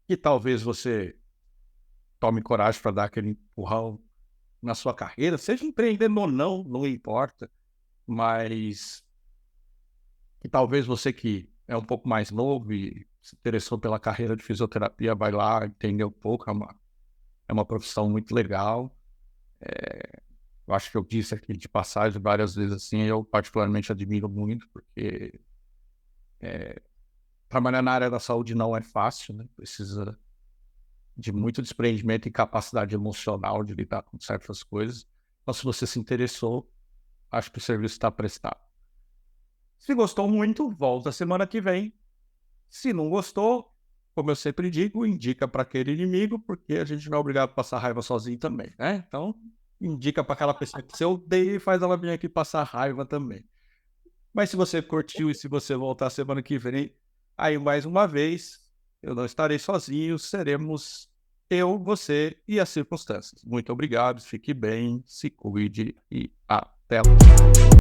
que talvez você tome coragem para dar aquele empurrão na sua carreira, seja empreendendo ou não, não importa, mas que talvez você que é um pouco mais novo e se interessou pela carreira de fisioterapia, vai lá entender um pouco, é uma profissão muito legal. Eu acho que eu disse aqui de passagem várias vezes assim, eu particularmente admiro muito, porque trabalhar na área da saúde não é fácil, né? Precisa de muito desprendimento e capacidade emocional de lidar com certas coisas. Então, se você se interessou, acho que o serviço está prestado. Se gostou muito, volta semana que vem. Se não gostou, como eu sempre digo, indica para aquele inimigo, porque a gente não é obrigado a passar raiva sozinho também, né? Então, indica para aquela pessoa que você odeia e faz ela vir aqui passar raiva também. Mas se você curtiu e se você voltar semana que vem, aí mais uma vez, eu não estarei sozinho, seremos eu, você e as circunstâncias. Muito obrigado, fique bem, se cuide e até lá.